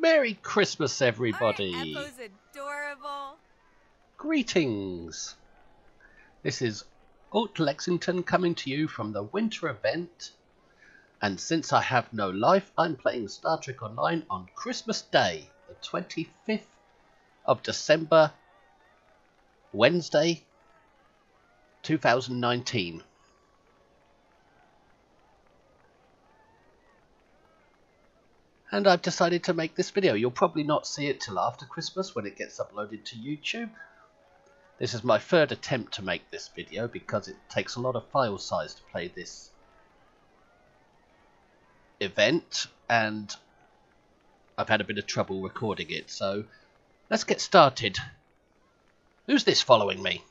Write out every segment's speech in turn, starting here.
Merry Christmas, Aren't everybody! Epo's adorable? Greetings! This is Alt Lexington coming to you from the winter event, and since I have no life, I'm playing Star Trek Online on Christmas Day, the 25th of December, Wednesday, 2019. And I've decided to make this video. You'll probably not see it till after Christmas when it gets uploaded to YouTube. This is my third attempt to make this video because it takes a lot of file size to play this event, and I've had a bit of trouble recording it, so let's get started. Who's this following me?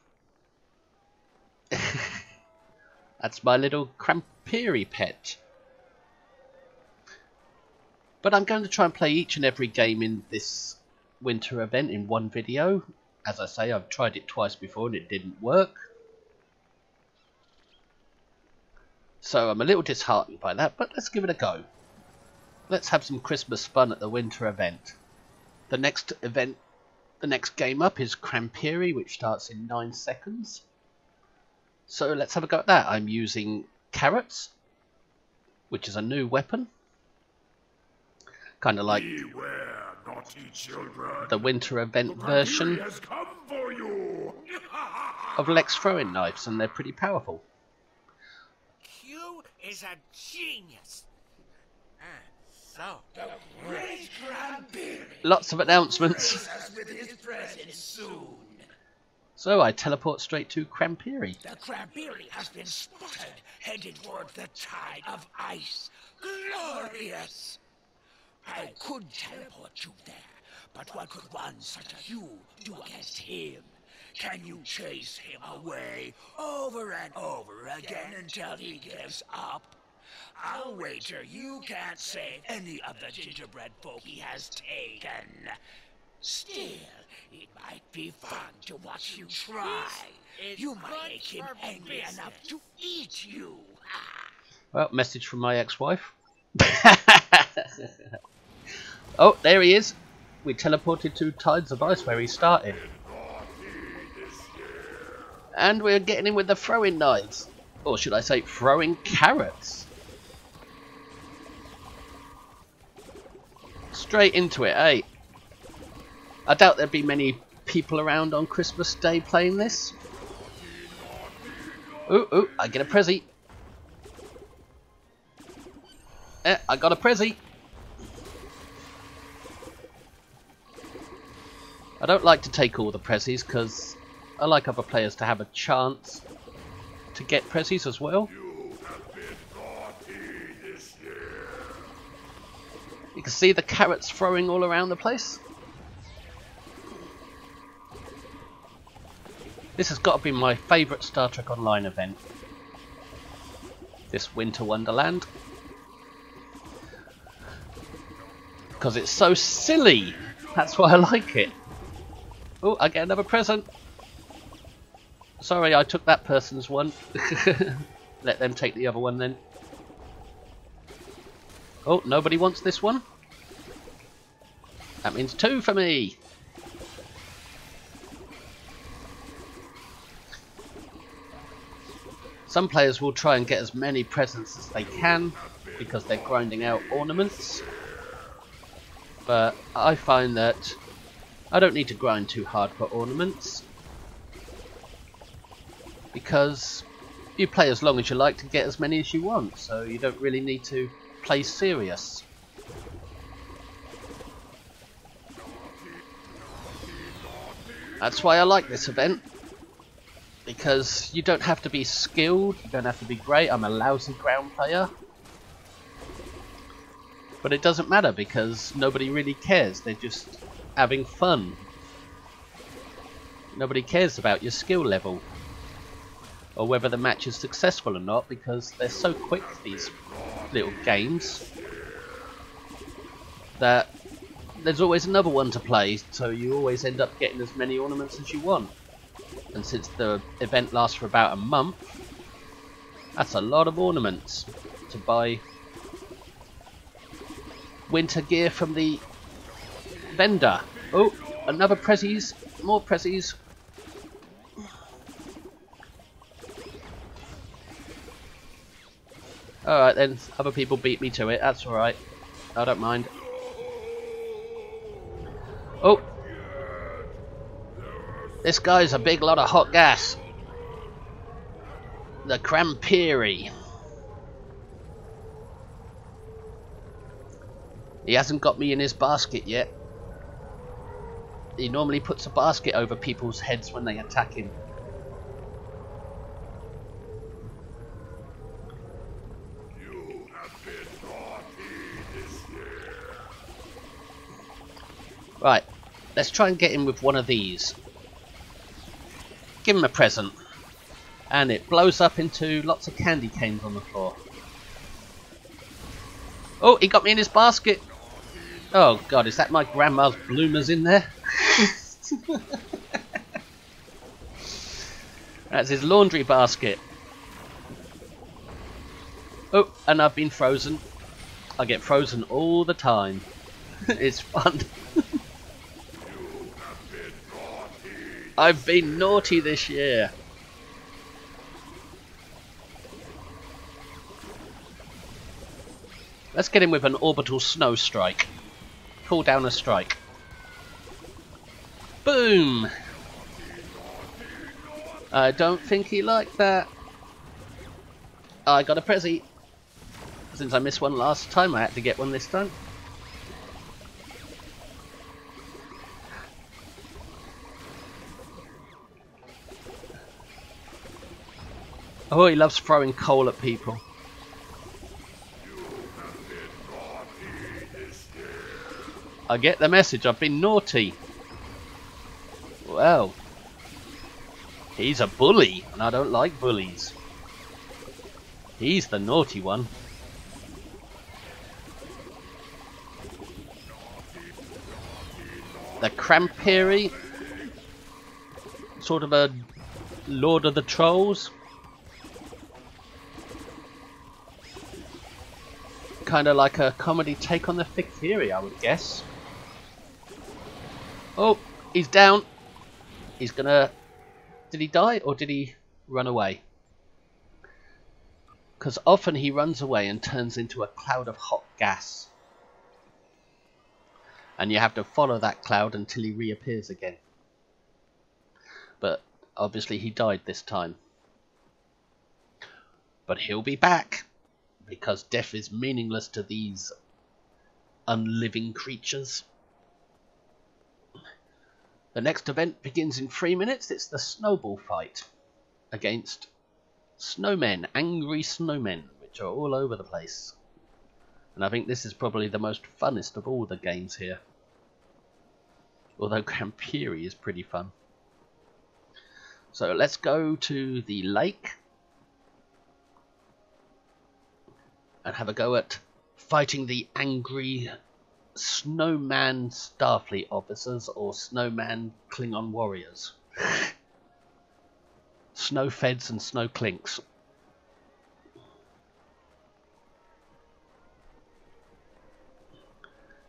That's my little Kramp'Ihri pet. But I'm going to try and play each and every game in this winter event in one video. As I say, I've tried it twice before and it didn't work. So I'm a little disheartened by that, but let's give it a go. Let's have some Christmas fun at the winter event. The next game up is Kramp'Ihri, which starts in 9 seconds. So let's have a go at that. I'm using carrots, which is a new weapon. Kind of like Beware, naughty children. the winter event version Has come for you. of Lex throwing knives, and they're pretty powerful. Q is a genius. So, The great Kramp'Ihri Lots of announcements. us with his presence soon. So I teleport straight to Kramp'Ihri. the Kramp'Ihri has been spotted, heading toward the tide of ice. Glorious! I could teleport you there, but what could one such as you do against him? Can you chase him away over and over again until he gives up? I'll wager you can't save any of the gingerbread folk he has taken. Still, it might be fun to watch you try. You might make him angry enough to eat you. Well, message from my ex-wife. Oh, there he is. We teleported to Tides of Ice where he started. And we're getting him with the throwing knives. Or should I say throwing carrots. Straight into it, eh? I doubt there'd be many people around on Christmas Day playing this. Ooh, I get a prezzy. I got a prezzy. I don't like to take all the prezzies because I like other players to have a chance to get prezzies as well. You have been naughty this year. You can see the carrots throwing all around the place. This has got to be my favourite Star Trek Online event. This Winter Wonderland. Because it's so silly. That's why I like it. Oh, I get another present. Sorry, I took that person's one. Let them take the other one then. Oh, nobody wants this one? That means 2 for me. Some players will try and get as many presents as they can because they're grinding out ornaments. But I find that I don't need to grind too hard for ornaments because you play as long as you like to get as many as you want, so you don't really need to play serious. That's why I like this event, because you don't have to be skilled, you don't have to be great. I'm a lousy ground player. But it doesn't matter because nobody really cares, they're just having fun. Nobody cares about your skill level or whether the match is successful or not because they're so quick, these little games, that there's always another one to play, so you always end up getting as many ornaments as you want. And since the event lasts for about a month, that's a lot of ornaments to buy winter gear from the Vendor. Oh, another prezzies. More prezzies. Alright then, other people beat me to it. That's alright. I don't mind. Oh! This guy's a big lot of hot gas. The Kramp'Ihri. He hasn't got me in his basket yet. He normally puts a basket over people's heads when they attack him. You have been naughty this year. Right, let's try and get him with one of these. Give him a present. And it blows up into lots of candy canes on the floor. Oh, he got me in his basket. Oh god, is that my grandma's bloomers in there? That's his laundry basket. Oh, and I've been frozen. I get frozen all the time. It's fun. I've been naughty this year. Let's get him with an orbital snow strike. Pull down a strike. Boom! I don't think he liked that. I got a prezzy. Since I missed one last time, I had to get one this time. Oh, he loves throwing coal at people. I get the message, I've been naughty. Well, he's a bully, and I don't like bullies. He's the naughty one. The Kramp'Ihri, sort of a Lord of the Trolls. Kind of like a comedy take on the Fek'Ihri, I would guess. Oh, he's down. He's gonna... Did he die or did he run away? Because often he runs away and turns into a cloud of hot gas. And you have to follow that cloud until he reappears again. But obviously he died this time. But he'll be back. Because death is meaningless to these unliving creatures. The next event begins in 3 minutes. It's the snowball fight against snowmen, angry snowmen, which are all over the place. And I think this is probably the most funnest of all the games here. Although Kramp'Ihri is pretty fun. So let's go to the lake. And have a go at fighting the angry snowman Starfleet officers or snowman Klingon warriors. Snow feds and snow clinks.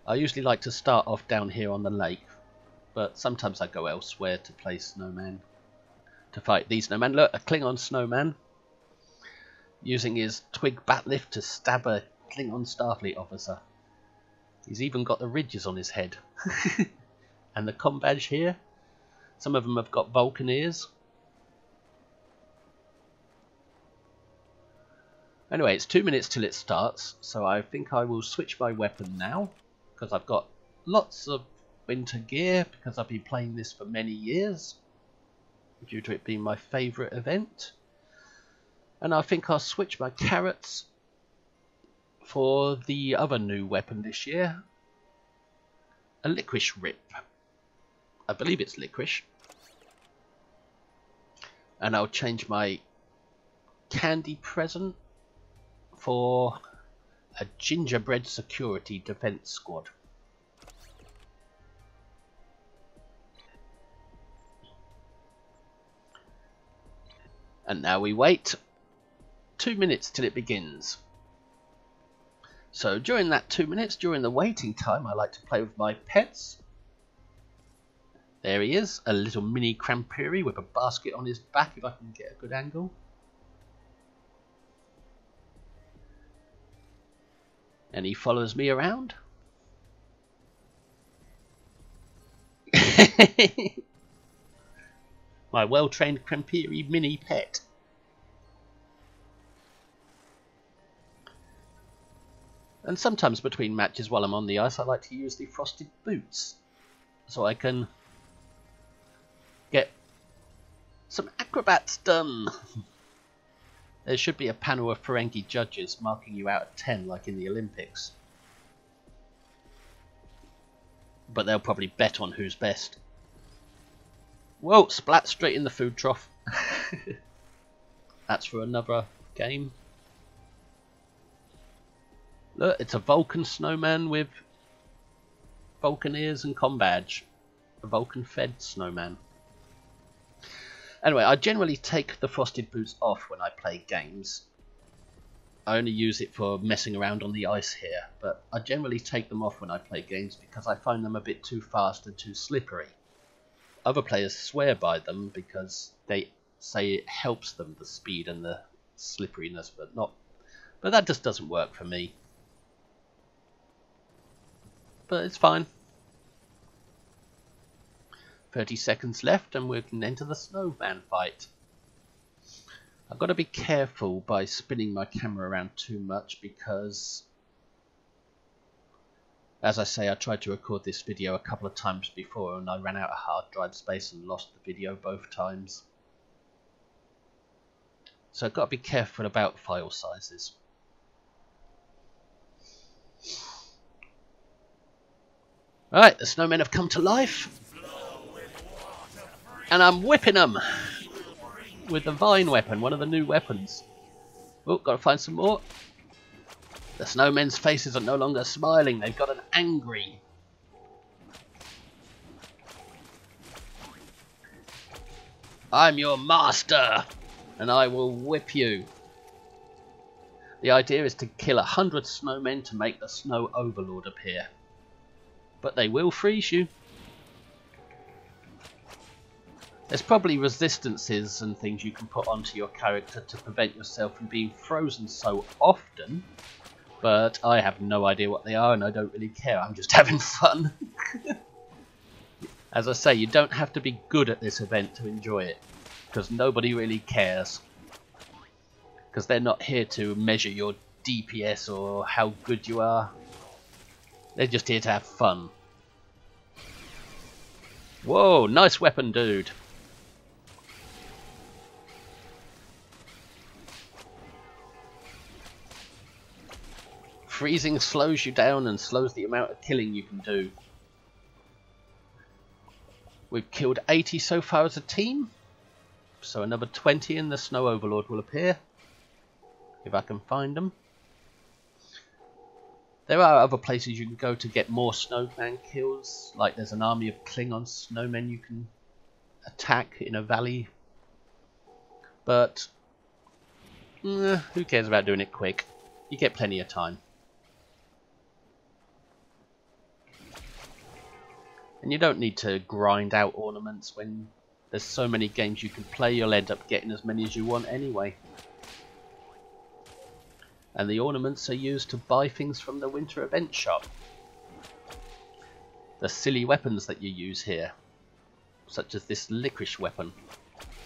I usually like to start off down here on the lake, but sometimes I go elsewhere to play snowman. To fight these snowmen. Look, a Klingon snowman. Using his twig bat lift to stab a Klingon Starfleet officer. He's even got the ridges on his head. And the comm badge here. Some of them have got Vulcan ears. Anyway, it's 2 minutes till it starts, so I think I will switch my weapon now. Because I've got lots of winter gear, because I've been playing this for many years. Due to it being my favourite event. And I think I'll switch my carrots for the other new weapon this year. A licorice rip. I believe it's licorice. And I'll change my candy present for a gingerbread security defense squad. And now we wait 2 minutes till it begins. So during that 2 minutes, during the waiting time, I like to play with my pets. There he is, a little mini Kramp'Ihri with a basket on his back if I can get a good angle. And he follows me around. My well-trained Kramp'Ihri mini pet. And sometimes between matches while I'm on the ice I like to use the frosted boots so I can get some acrobats done. There should be a panel of Ferengi judges marking you out of 10 like in the Olympics. But they'll probably bet on who's best. Whoa, splat straight in the food trough. That's for another game. Look, it's a Vulcan snowman with Vulcan ears and comm badge. A Vulcan fed snowman. Anyway, I generally take the frosted boots off when I play games. I only use it for messing around on the ice here, but I generally take them off when I play games because I find them a bit too fast and too slippery. Other players swear by them because they say it helps them, the speed and the slipperiness, but that just doesn't work for me. But it's fine. 30 seconds left and we can enter the snowman fight. I've got to be careful by spinning my camera around too much because, as I say, I tried to record this video a couple of times before and I ran out of hard drive space and lost the video both times. So I've got to be careful about file sizes. Alright, the snowmen have come to life. And I'm whipping them with the vine weapon, one of the new weapons. Oh, gotta find some more. The snowmen's faces are no longer smiling, they've got an angry. I'm your master, and I will whip you. The idea is to kill 100 snowmen to make the snow overlord appear. But they will freeze you. There's probably resistances and things you can put onto your character to prevent yourself from being frozen so often, but I have no idea what they are and I don't really care, I'm just having fun. As I say, you don't have to be good at this event to enjoy it, because nobody really cares. Because they're not here to measure your DPS or how good you are. They're just here to have fun. Whoa, nice weapon, dude. Freezing slows you down and slows the amount of killing you can do. We've killed 80 so far as a team, so another 20 and the Snow Overlord will appear, if I can find them. There are other places you can go to get more snowman kills, like there's an army of Klingon snowmen you can attack in a valley, but who cares about doing it quick? You get plenty of time. And you don't need to grind out ornaments when there's so many games you can play, you'll end up getting as many as you want anyway. And the ornaments are used to buy things from the winter event shop. The silly weapons that you use here, such as this licorice weapon,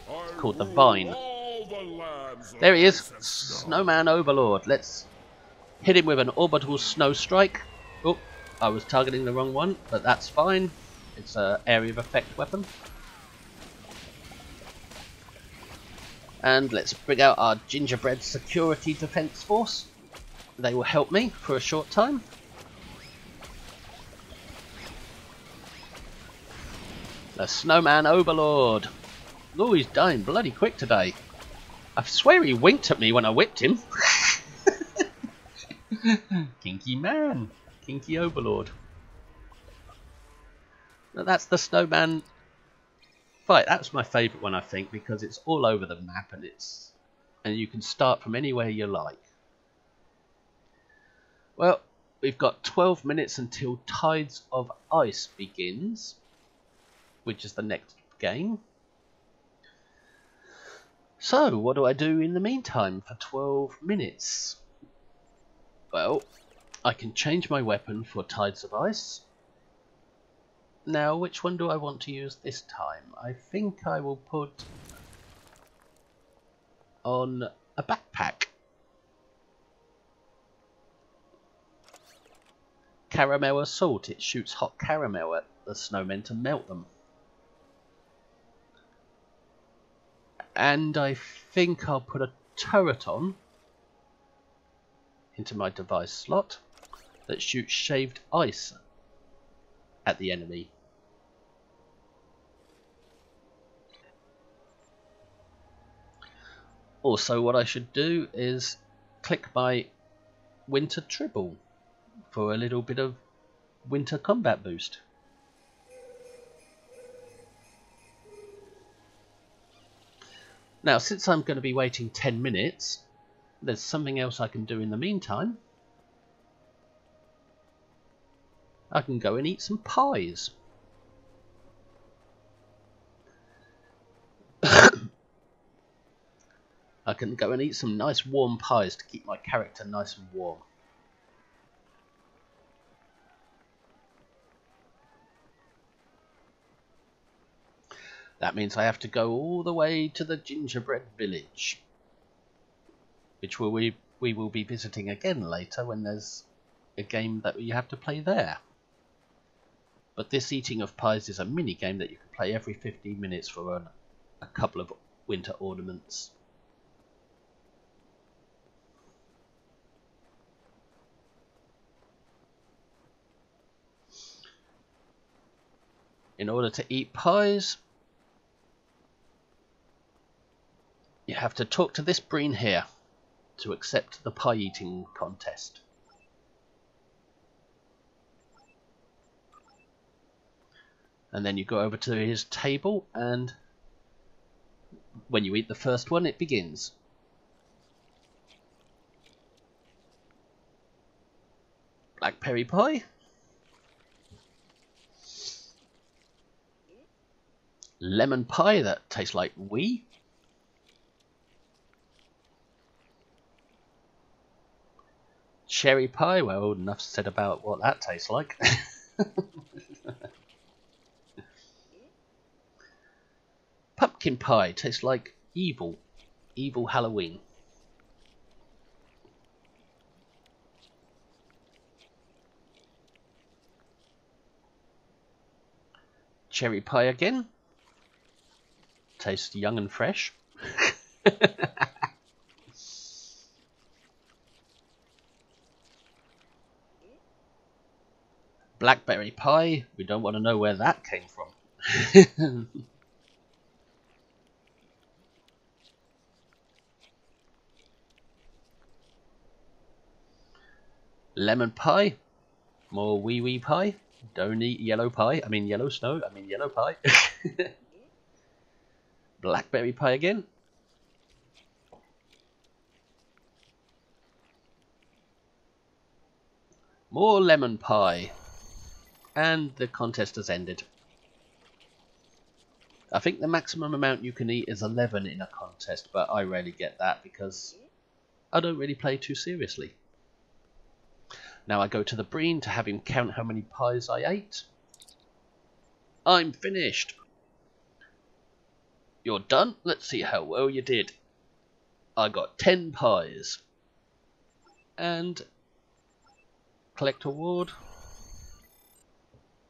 it's called the Vine. There he is, Snowman Overlord. Let's hit him with an orbital snow strike. Oh, I was targeting the wrong one, but that's fine. It's an area of effect weapon. And let's bring out our gingerbread security defense force. They will help me for a short time. The Snowman Overlord. Oh, he's dying bloody quick today. I swear he winked at me when I whipped him. Kinky man. Kinky Overlord. Now that's the Snowman fight. That's my favourite one, I think, because it's all over the map and you can start from anywhere you like. Well, we've got 12 minutes until Tides of Ice begins. which is the next game. So, what do I do in the meantime for 12 minutes? Well, I can change my weapon for Tides of Ice. Now, which one do I want to use this time? I think I will put on a backpack. Caramel Assault. It shoots hot caramel at the snowmen to melt them. And I think I'll put a turret on into my device slot that shoots shaved ice at the enemy. Also, what I should do is click my Winter Tribble for a little bit of winter combat boost. Now, since I'm going to be waiting 10 minutes, there's something else I can do in the meantime. I can go and eat some pies. I can go and eat some nice warm pies to keep my character nice and warm. That means I have to go all the way to the gingerbread village, which we will be visiting again later when there's a game that you have to play there. But this eating of pies is a mini game that you can play every 15 minutes for a couple of winter ornaments. In order to eat pies, you have to talk to this breen here to accept the pie eating contest. And then you go over to his table, and when you eat the first one, it begins. Blackberry pie. Lemon pie that tastes like wee. Cherry pie, well, enough said about what that tastes like. Pumpkin pie tastes like evil. Evil Halloween. Cherry pie again. Tastes young and fresh. Blackberry pie. We don't want to know where that came from. Lemon pie. More wee wee pie. Don't eat yellow pie. I mean yellow snow. I mean yellow pie. Blackberry pie again. More lemon pie. And the contest has ended. I think the maximum amount you can eat is 11 in a contest, but I rarely get that because I don't really play too seriously. Now I go to the breen to have him count how many pies I ate. I'm finished. You're done? Let's see how well you did. I got 10 pies. And collect award.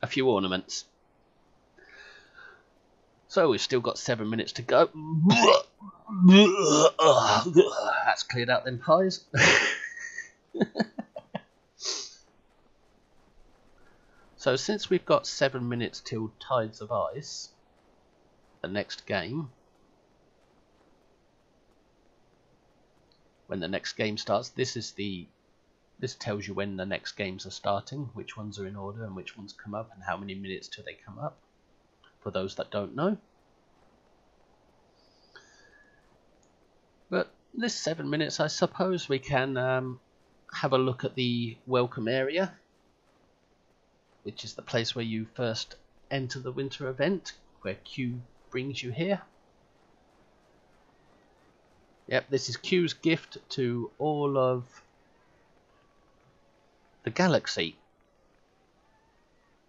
A few ornaments. So we've still got 7 minutes to go. That's cleared out them pies. So since we've got 7 minutes till Tides of Ice, the next game, when the next game starts, this tells you when the next games are starting, which ones are in order and which ones come up and how many minutes till they come up, for those that don't know. But this 7 minutes, I suppose we can have a look at the welcome area, which is the place where you first enter the winter event, where Q brings you here. Yep, this is Q's gift to all of the galaxy.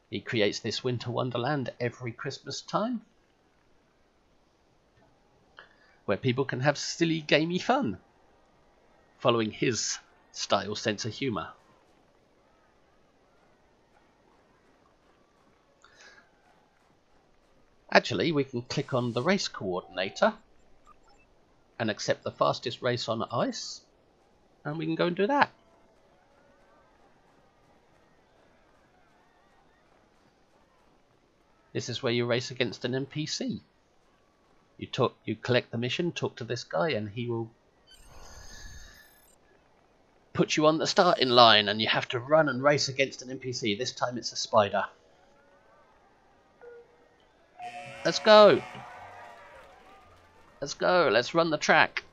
He creates this Winter Wonderland every Christmas time, where people can have silly, gamey fun, following his style sense of humour. Actually, we can click on the race coordinator and accept the fastest race on ice, and we can go and do that. This is where you race against an NPC. You collect the mission, talk to this guy, and he will put you on the starting line, and you have to run and race against an NPC. This time it's a spider. Let's go! Let's go, let's run the track.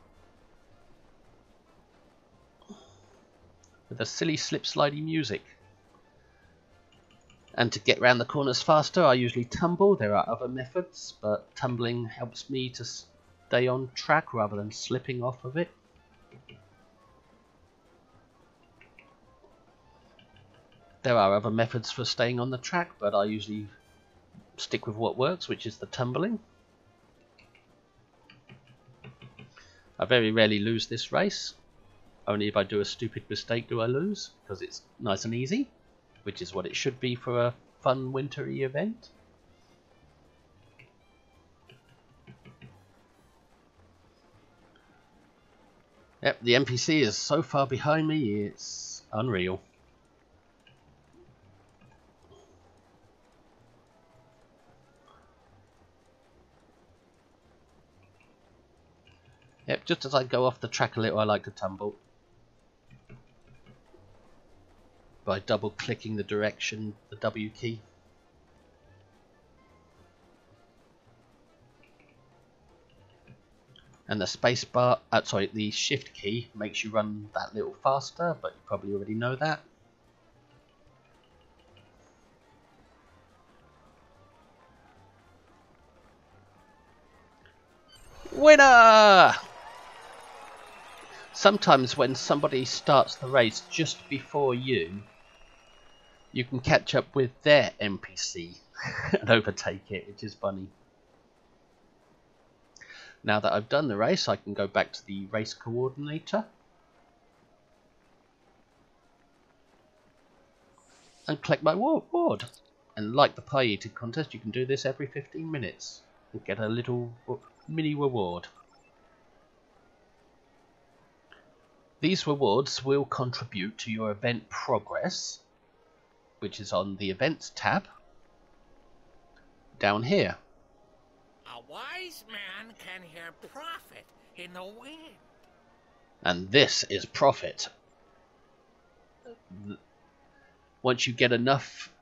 With the silly slip-slidey music. And to get round the corners faster, I usually tumble. There are other methods, but tumbling helps me to stay on track rather than slipping off of it. There are other methods for staying on the track, but I usually stick with what works, which is the tumbling. I very rarely lose this race. Only if I do a stupid mistake do I lose, because it's nice and easy, which is what it should be for a fun wintry event. Yep, the NPC is so far behind me, it's unreal. Yep, just as I go off the track a little, I like to tumble. By double clicking the direction, the W key. And the space bar, the shift key makes you run that little faster, but you probably already know that. Winner! Sometimes when somebody starts the race just before you can catch up with their NPC and overtake it, which is funny. Now that I've done the race, I can go back to the race coordinator and collect my reward. And like the pie eating contest, you can do this every 15 minutes and get a little mini reward. These rewards will contribute to your event progress, which is on the Events tab down here. A wise man can hear profit in the wind. And this is profit. Once you get enough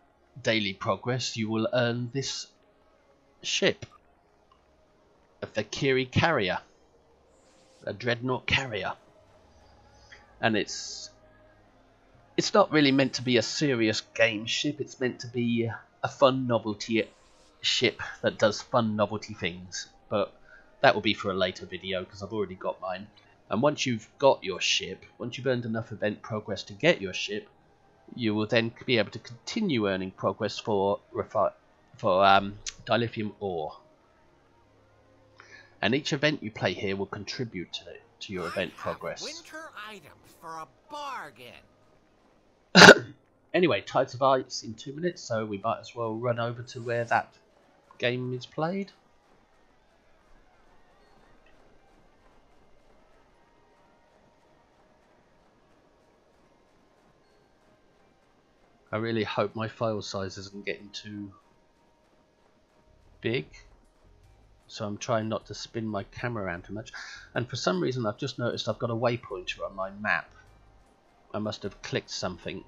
daily progress, you will earn this ship, a Fek'Ihri carrier, a dreadnought carrier. And it's not really meant to be a serious game ship, it's meant to be a fun novelty ship that does fun novelty things. But that will be for a later video because I've already got mine. And once you've got your ship, once you've earned enough event progress to get your ship, you will then be able to continue earning progress for dilithium ore. And each event you play here will contribute to your event progress. Winter items for a bargain. Anyway, Tides of Ice in 2 minutes, so we might as well run over to where that game is played. I really hope my file size isn't getting too big, so I'm trying not to spin my camera around too much. And for some reason I've just noticed I've got a waypointer on my map. I must have clicked something.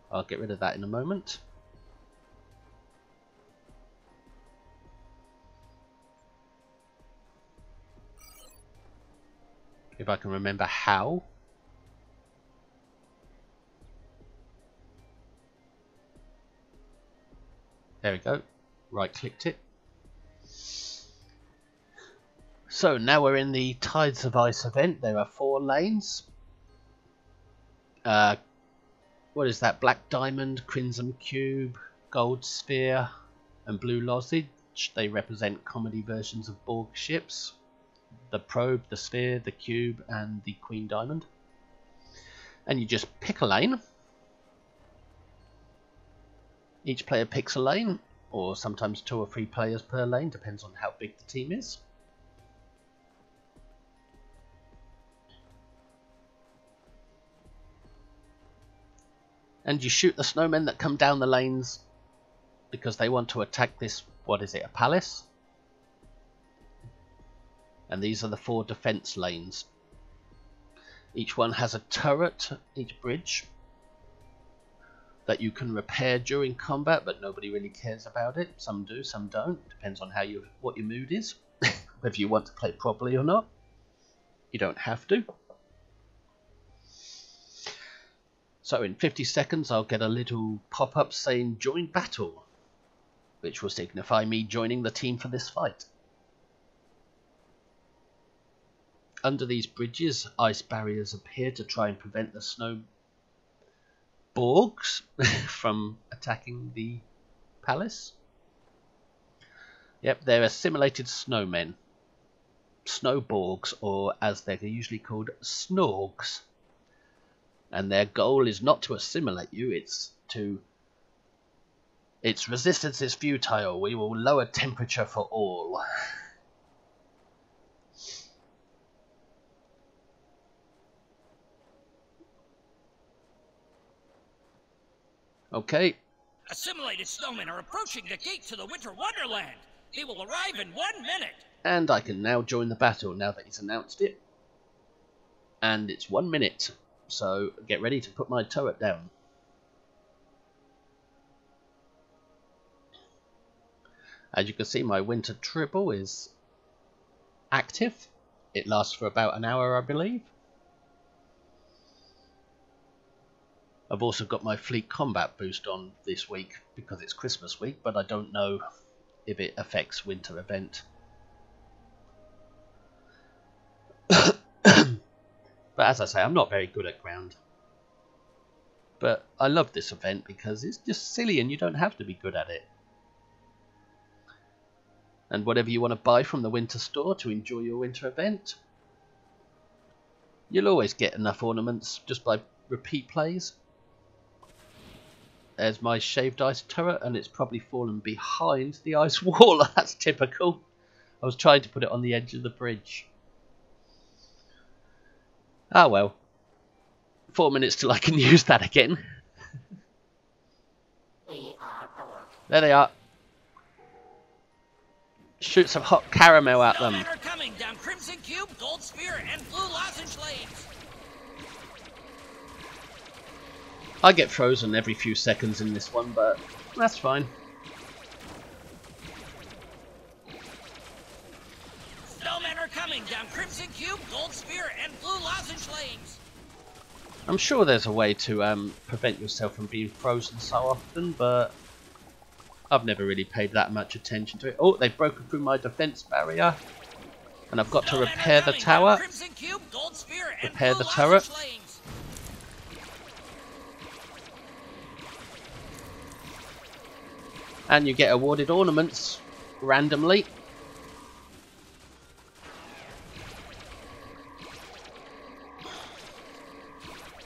I'll get rid of that in a moment. If I can remember how. There we go. right-clicked it. So now we're in the Tides of Ice event. There are 4 lanes. What is that? Black Diamond, Crimson Cube, Gold Sphere, and Blue Lozenge. They represent comedy versions of Borg ships. The Probe, the Sphere, the Cube, and the Queen Diamond. And you just pick a lane. Each player picks a lane, or sometimes 2 or 3 players per lane, depends on how big the team is. And you shoot the snowmen that come down the lanes because they want to attack this, what is it, a palace? And these are the 4 defense lanes. Each one has a turret, each bridge, that you can repair during combat, but nobody really cares about it. Some do, some don't. Depends on what your mood is, whether you want to play properly or not. You don't have to. So in 50 seconds I'll get a little pop-up saying join battle, which will signify me joining the team for this fight. Under these bridges, ice barriers appear to try and prevent the snow Borgs from attacking the palace. Yep, they're assimilated snowmen. Snow Borgs, or as they're usually called, Snorgs. And their goal is not to assimilate you, it's to... Its resistance is futile. We will lower temperature for all. Okay. Assimilated snowmen are approaching the gate to the Winter Wonderland. They will arrive in 1 minute. And I can now join the battle now that he's announced it. And it's 1 minute. So get ready to put my turret down. As you can see, my winter triple is active. It lasts for about an hour, I believe. I've also got my fleet combat boost on this week because it's Christmas week, but I don't know if it affects winter event. But as I say, I'm not very good at ground. But I love this event because it's just silly and you don't have to be good at it. And whatever you want to buy from the winter store to enjoy your winter event, you'll always get enough ornaments just by repeat plays. There's my shaved ice turret, and it's probably fallen behind the ice wall. That's typical. I was trying to put it on the edge of the bridge. Ah well. 4 minutes till I can use that again. There they are. Shoot some hot caramel at them. Snowmen are coming down Crimson Cube, Gold Sphere, and Blue Lozenge lanes. I get frozen every few seconds in this one, but that's fine. Snowmen are coming down Crimson Cube, Gold Sphere, and Blue Lozenge lanes. I'm sure there's a way to prevent yourself from being frozen so often, but I've never really paid that much attention to it. Oh, they've broken through my defense barrier, and I've got to repair the tower. Cube, Gold Sphere, and repair Blue the turret. lanes. And you get awarded ornaments randomly.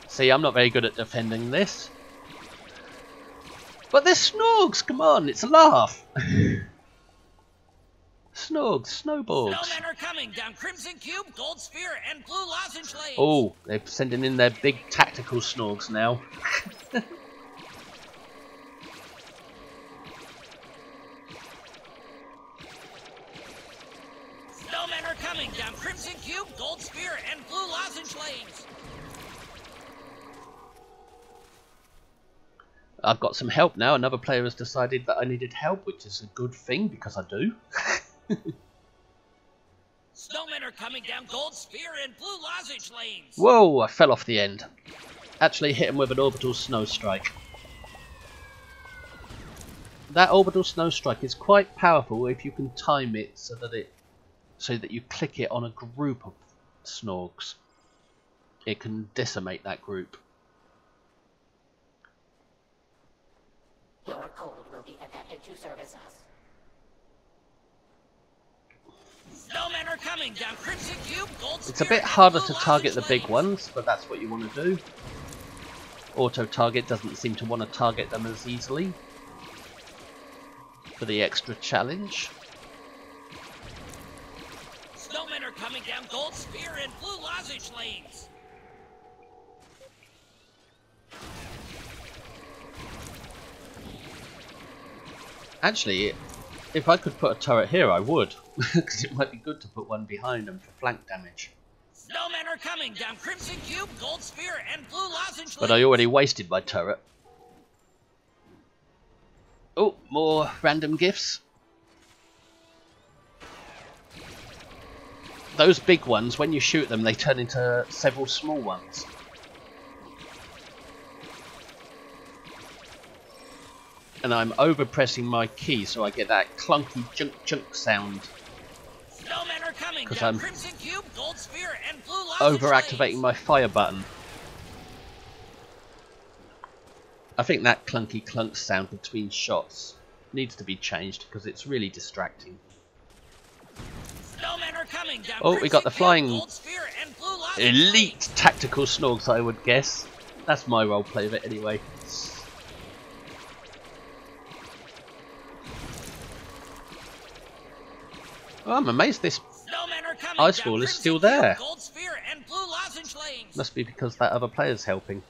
See, I'm not very good at defending this. But they're Snorgs, come on, it's a laugh. Snorgs, Snowborgs. Snowmen are coming down Crimson Cube, Gold Sphere, and Blue Lozenge lanes. Oh, they're sending in their big tactical Snorgs now. Snowmen are coming down Crimson Cube, Gold Sphere, and Blue Lozenge lanes. I've got some help now. Another player has decided that I needed help, which is a good thing because I do. Snowmen are coming down Gold Sphere and Blue Lozenge lanes. Whoa, I fell off the end. Actually hit him with an orbital snow strike. that orbital snow strike is quite powerful if you can time it so that you click it on a group of Snorgs. It can decimate that group. Your code will be adapted to service us. Snowmen are coming down Crimson Cube, Gold It's a Spear, bit and harder Blue to target the Lozenge big lanes. ones, but that's what you want to do. Auto target doesn't seem to want to target them as easily for the extra challenge. Snowmen are coming down Gold Spear and Blue Lozenge lanes. Actually, if I could put a turret here, I would, because it might be good to put one behind them for flank damage. Snowmen are coming down Crimson Cube, Gold Spear, and Blue Lozenge But lanes. I already wasted my turret. Oh, more random gifts. Those big ones, when you shoot them, they turn into several small ones. And I'm overpressing my key, so I get that clunky chunk chunk sound. Snowmen are coming 'Cause down I'm Crimson Cube, Gold Spear, and Blue Lozenge Over activating lanes. my fire button. I think that clunky clunk sound between shots needs to be changed because it's really distracting. Snowmen are coming down Oh, we got the Crimson Cube, flying Gold Spear, and Blue Lozenge elite lanes. tactical Snorgs, I would guess. That's my roleplay of it anyway. Oh, I'm amazed this Snowmen are coming ice down wall is Crimson still Cube, there. Gold Spear, and Blue Lozenge lanes. Must be because that other player's helping.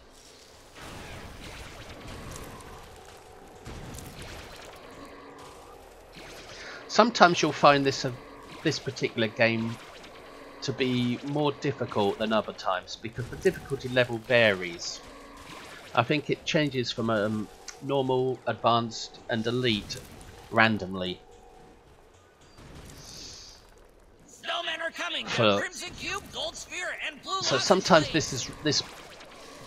Sometimes you'll find this particular game to be more difficult than other times because the difficulty level varies. I think it changes from normal, advanced and elite randomly. Snowmen are coming For- down Crimson Cube, Gold Spear, and Blue So Lozenge sometimes lanes. this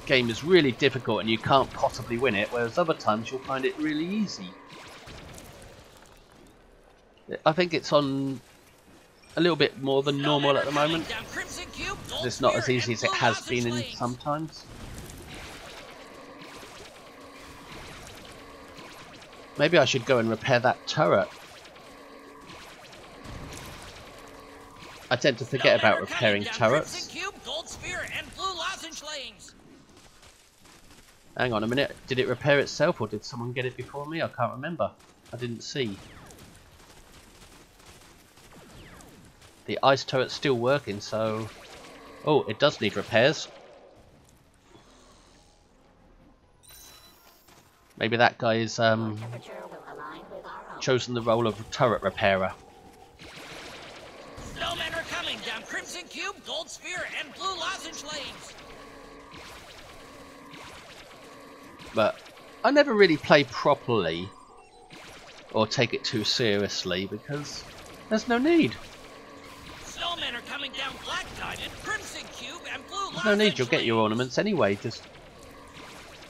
game is really difficult and you can't possibly win it, whereas other times you'll find it really easy. I think it's on a little bit more than normal at the moment. It's not as easy as it has been in sometimes. Maybe I should go and repair that turret. I tend to forget about repairing turrets. Hang on a minute, did it repair itself or did someone get it before me? I can't remember. I didn't see. The ice turret's still working, so... Oh, it does need repairs. Maybe that guy's chosen the role of turret repairer. Snowmen are coming down Crimson Cube, Gold Spear, and Blue Lozenge lanes. But I never really play properly or take it too seriously because there's no need. Snowmen are coming down Black Diamond, Crimson Cube, and Blue Lozenge There's no need, you'll get your lanes. ornaments anyway, just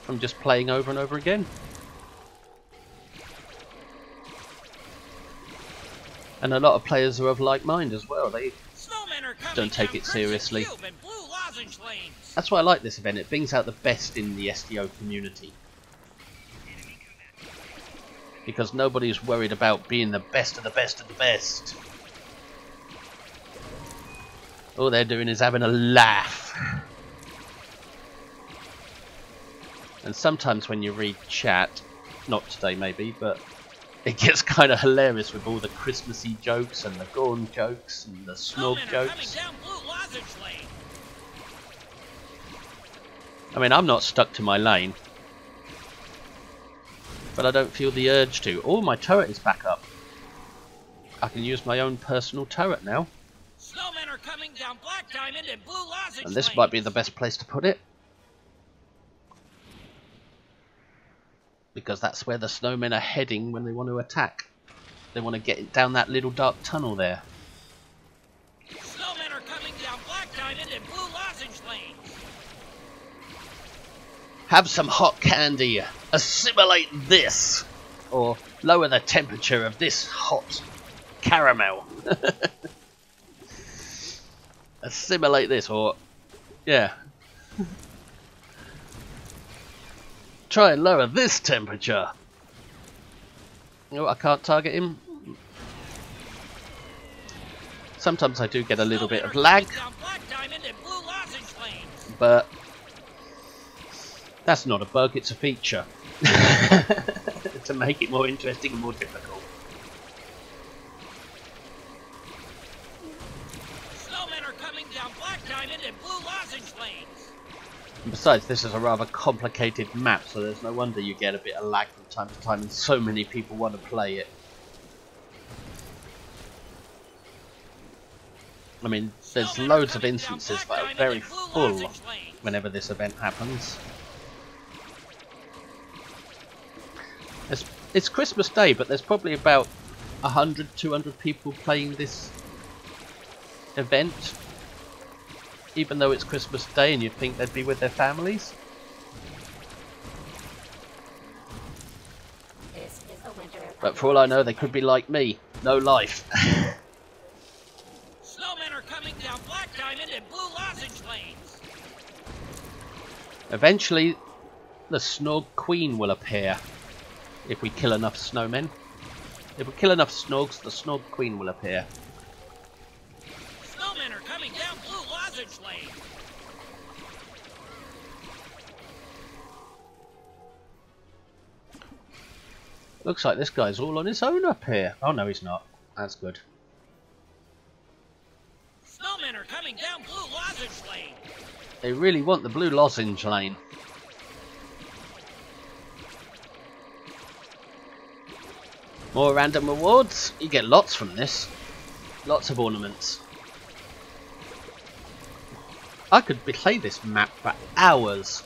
from just playing over and over again. And a lot of players are of like mind as well. They Snowmen are coming don't take down it Crimson seriously. Cube and Blue Lozenge lanes. That's why I like this event. It brings out the best in the SDO community. Because nobody's worried about being the best of the best of the best. All they're doing is having a laugh. And sometimes when you read chat, not today maybe, but it gets kind of hilarious with all the Christmassy jokes and the Gorn jokes and the Snog Snowmen are coming jokes. down Blue Lozenge lane. I mean, I'm not stuck to my lane. But I don't feel the urge to. Oh, my turret is back up. I can use my own personal turret now. Snowmen are coming down Black Diamond and Blue Lozenge And this lanes. might be the best place to put it. Because that's where the snowmen are heading when they want to attack. They want to get down that little dark tunnel there. Snowmen are coming down Black Diamond and Blue Lozenge lanes. Have some hot candy. Assimilate this. Or Lower the temperature of this hot caramel. Assimilate this, or yeah. Try and lower this temperature. Oh, I can't target him. Sometimes I do get a little bit of lag, but that's not a bug, it's a feature. To make it more interesting and more difficult. Snowmen are coming down Black Diamond and Blue Lozenge Lanes. And besides, this is a rather complicated map, so there's no wonder you get a bit of lag from time to time, and so many people want to play it. I mean, there's loads of instances that are very full whenever this event happens. It's Christmas Day, but there's probably about 100, 200 people playing this event, even though it's Christmas Day and you'd think they'd be with their families. But for all I know, they could be like me, no life. Snowmen are coming down Black Diamond and Blue Lozenge Lanes. Eventually, the Snog Queen will appear. If we kill enough snowmen. If we kill enough Snogs, the Snog Queen will appear. Snowmen are coming down Blue Lozenge Lane. Looks like this guy's all on his own up here. Oh no, he's not. That's good. Snowmen are coming down Blue Lozenge Lane. They really want the Blue Lozenge Lane. More random rewards. You get lots from this. Lots of ornaments. I could play this map for hours.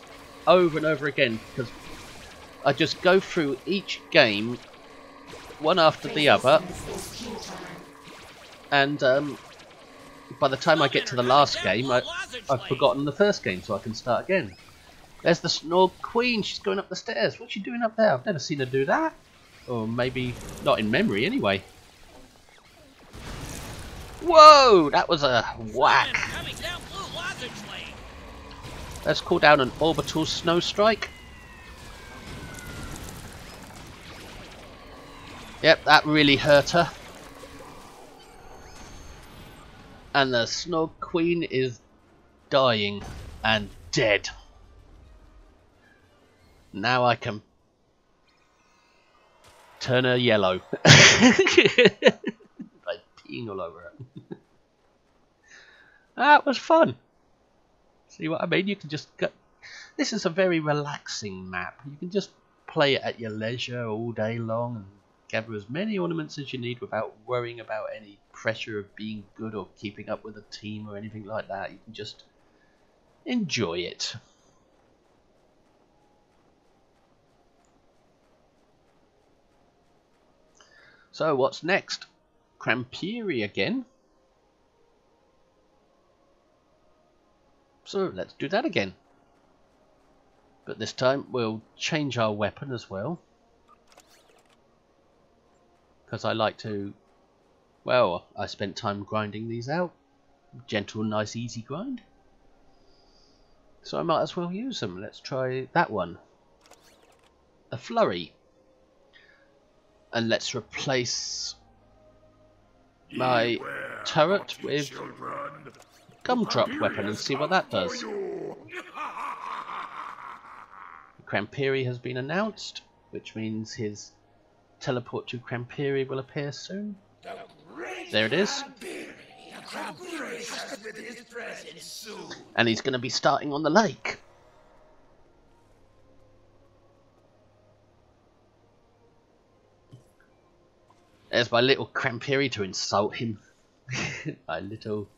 Over and over again. Because I just go through each game. One after the other. And by the time I get to the last game, I've forgotten the first game. So I can start again. There's the Snog Queen. She's going up the stairs. What's she doing up there? I've never seen her do that. Or maybe not in memory anyway. Whoa! That was a whack. Let's call down an orbital snow strike. Yep, that really hurt her. And the Snog Queen is dying and dead. Now I can turn her yellow. By peeing all over her. That was fun. See what I mean? You can just go. This is a very relaxing map. You can just play it at your leisure all day long and gather as many ornaments as you need without worrying about any pressure of being good or keeping up with a team or anything like that. You can just enjoy it. So what's next? Kramp'Ihri again. So let's do that again. But this time we'll change our weapon as well. Because I like to... Well, I spent time grinding these out. Gentle, nice, easy grind. So I might as well use them. Let's try that one. A flurry. And let's replace my turret with gumdrop weapon and see what that does. Kramp'Ihri has been announced, which means his teleport to Kramp'Ihri will appear soon. There it is. And he's going to be starting on the lake. There's my little Kramp'Ihri to insult him. My little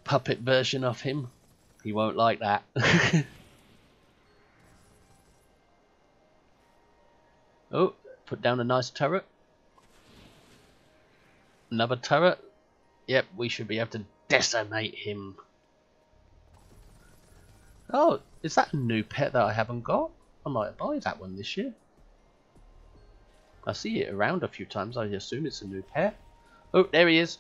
puppet version of him. He won't like that. Oh, put down a nice turret. Another turret. Yep, we should be able to decimate him. Oh, is that a new pet that I haven't got? I might buy that one this year. I see it around a few times. I assume it's a new pair. Oh, there he is.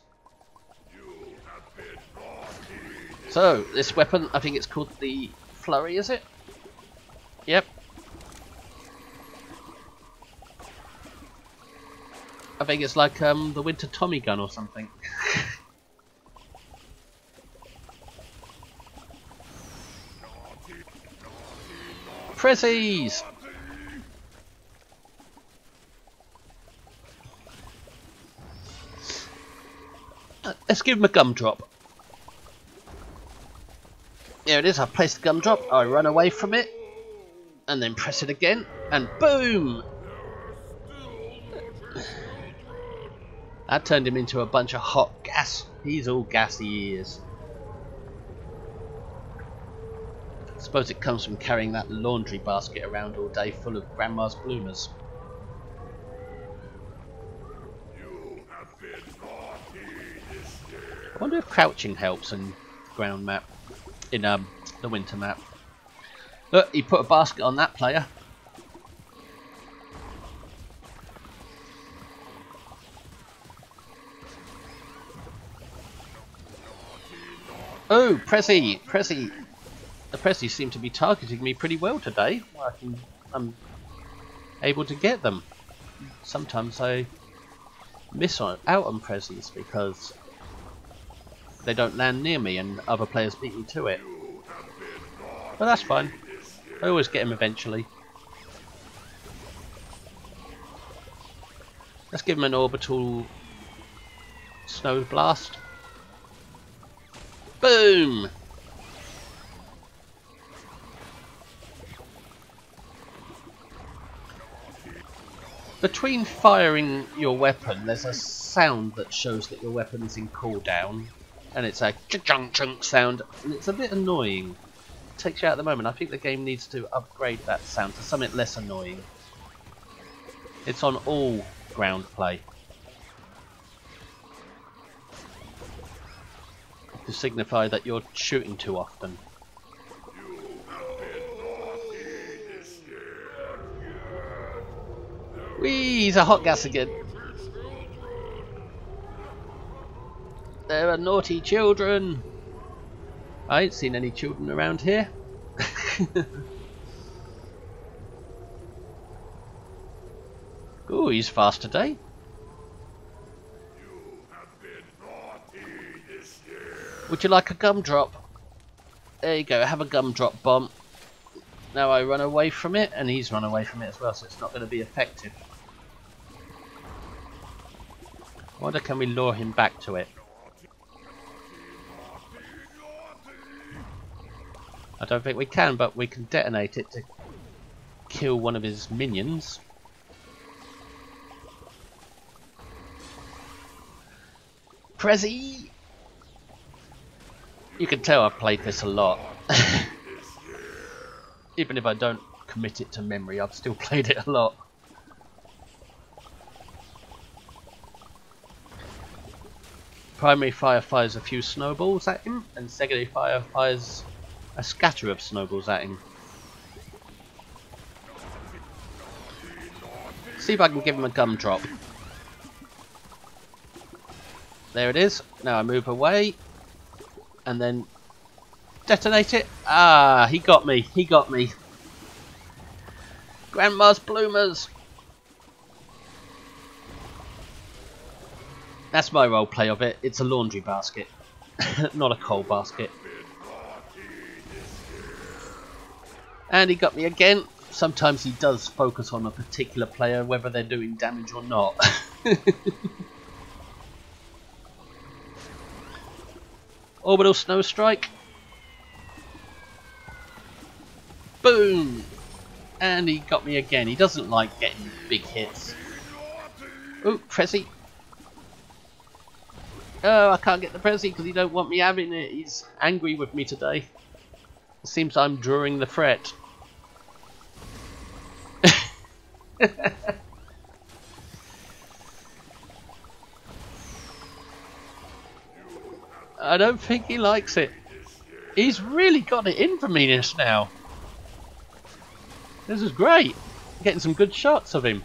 So, this weapon, I think it's called the Flurry, is it? Yep. I think it's like the Winter Tommy gun or something. Prezzies! Let's give him a gumdrop. There it is, I place the gumdrop, I run away from it, and then press it again, and boom! That turned him into a bunch of hot gas. He's all gassy, he is. I suppose it comes from carrying that laundry basket around all day full of Grandma's bloomers. I wonder if crouching helps in ground map, in the winter map. Look, he put a basket on that player. Oh, Prezzy! Prezzy! The Prezzies seem to be targeting me pretty well today. I'm able to get them. Sometimes I miss out on Prezzies because they don't land near me and other players beat me to it. But that's fine. I always get him eventually. Let's give him an orbital snow blast. Boom! Between firing your weapon, there's a sound that shows that your weapon is in cooldown, and it's a chunk chunk sound, and it's a bit annoying. It takes you out at the moment. I think the game needs to upgrade that sound to something less annoying. It's on all ground play to signify that you're shooting too often. Whee! He's a hot gas again. There are naughty children. I ain't seen any children around here. Ooh, he's fast today. Would you like a gumdrop? There you go, have a gumdrop bomb. Now I run away from it, and he's run away from it as well, so it's not going to be effective. I wonder, can we lure him back to it? I don't think we can, but we can detonate it to kill one of his minions. Prezzy! You can tell I've played this a lot. Even if I don't commit it to memory, I've still played it a lot. Primary fire fires a few snowballs at him, and secondary fire fires a scatter of snowballs at him. See if I can give him a gumdrop. There it is. Now I move away, and then detonate it. Ah, he got me. He got me. Grandma's bloomers. That's my roleplay of it. It's a laundry basket, not a coal basket. And he got me again. Sometimes he does focus on a particular player, whether they're doing damage or not. Orbital snow strike. Boom! And he got me again. He doesn't like getting big hits. Ooh, Prezzy. Oh, I can't get the Prezzy because he don't want me having it. He's angry with me today. It seems I'm drawing the threat. I don't think he likes it. He's really got it in for me just now. This is great. Getting some good shots of him.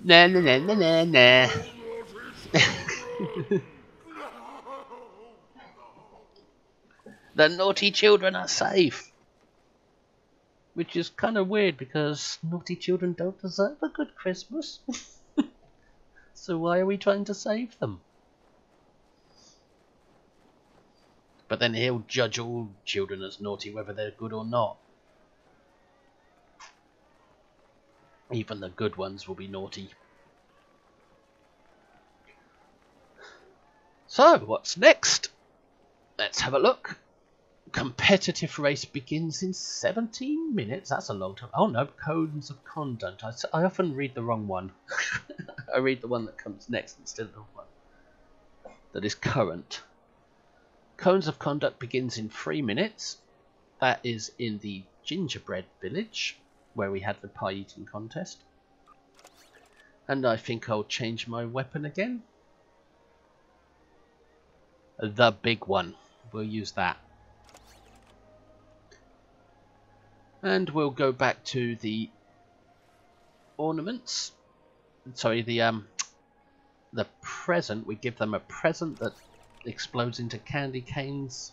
Nah, nah, nah, nah, nah, nah. The naughty children are safe. Which is kind of weird because naughty children don't deserve a good Christmas. So why are we trying to save them? But then he'll judge all children as naughty whether they're good or not. Even the good ones will be naughty. So, what's next? Let's have a look. Competitive race begins in 17 minutes. That's a long time. Oh no, codes of conduct. I often read the wrong one. I read the one that comes next instead of the one that is current. Cones of conduct begins in 3 minutes. That is in the gingerbread village where we had the pie eating contest. And I think I'll change my weapon again. The big one. We'll use that. And we'll go back to the ornaments. Sorry, the present. We give them a present that explodes into candy canes.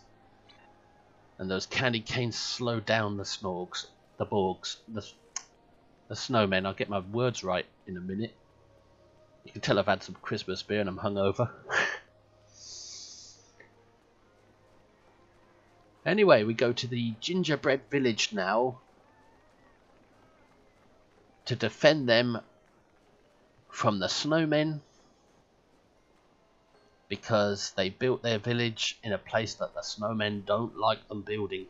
And those candy canes slow down the snorgs, the borgs, the snowmen. I'll get my words right in a minute. You can tell I've had some Christmas beer and I'm hungover. Anyway, we go to the gingerbread village now to defend them from the snowmen because they built their village in a place that the snowmen don't like them building.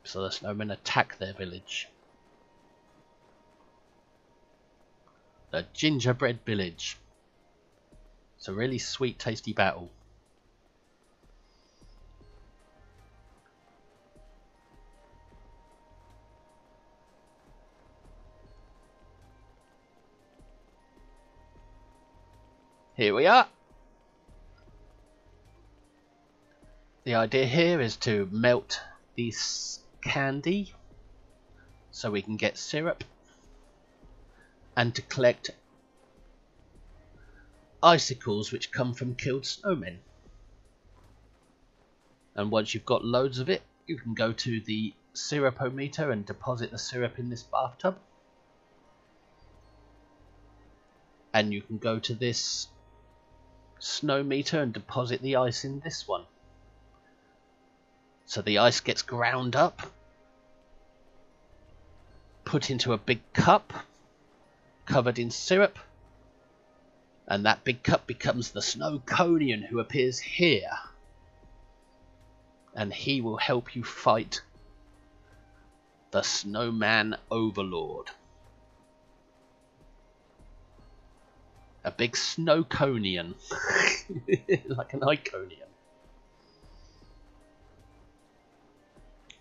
So the snowmen attack their village. The gingerbread village. It's a really sweet, tasty battle. Here we are. The idea here is to melt this candy so we can get syrup and to collect icicles which come from killed snowmen. And once you've got loads of it, you can go to the syrupometer and deposit the syrup in this bathtub. And you can go to this snow meter and deposit the ice in this one. So the ice gets ground up, put into a big cup, covered in syrup, and that big cup becomes the Snowconian who appears here. And he will help you fight the Snowman Overlord. A big Snowconian. Like an Iconian.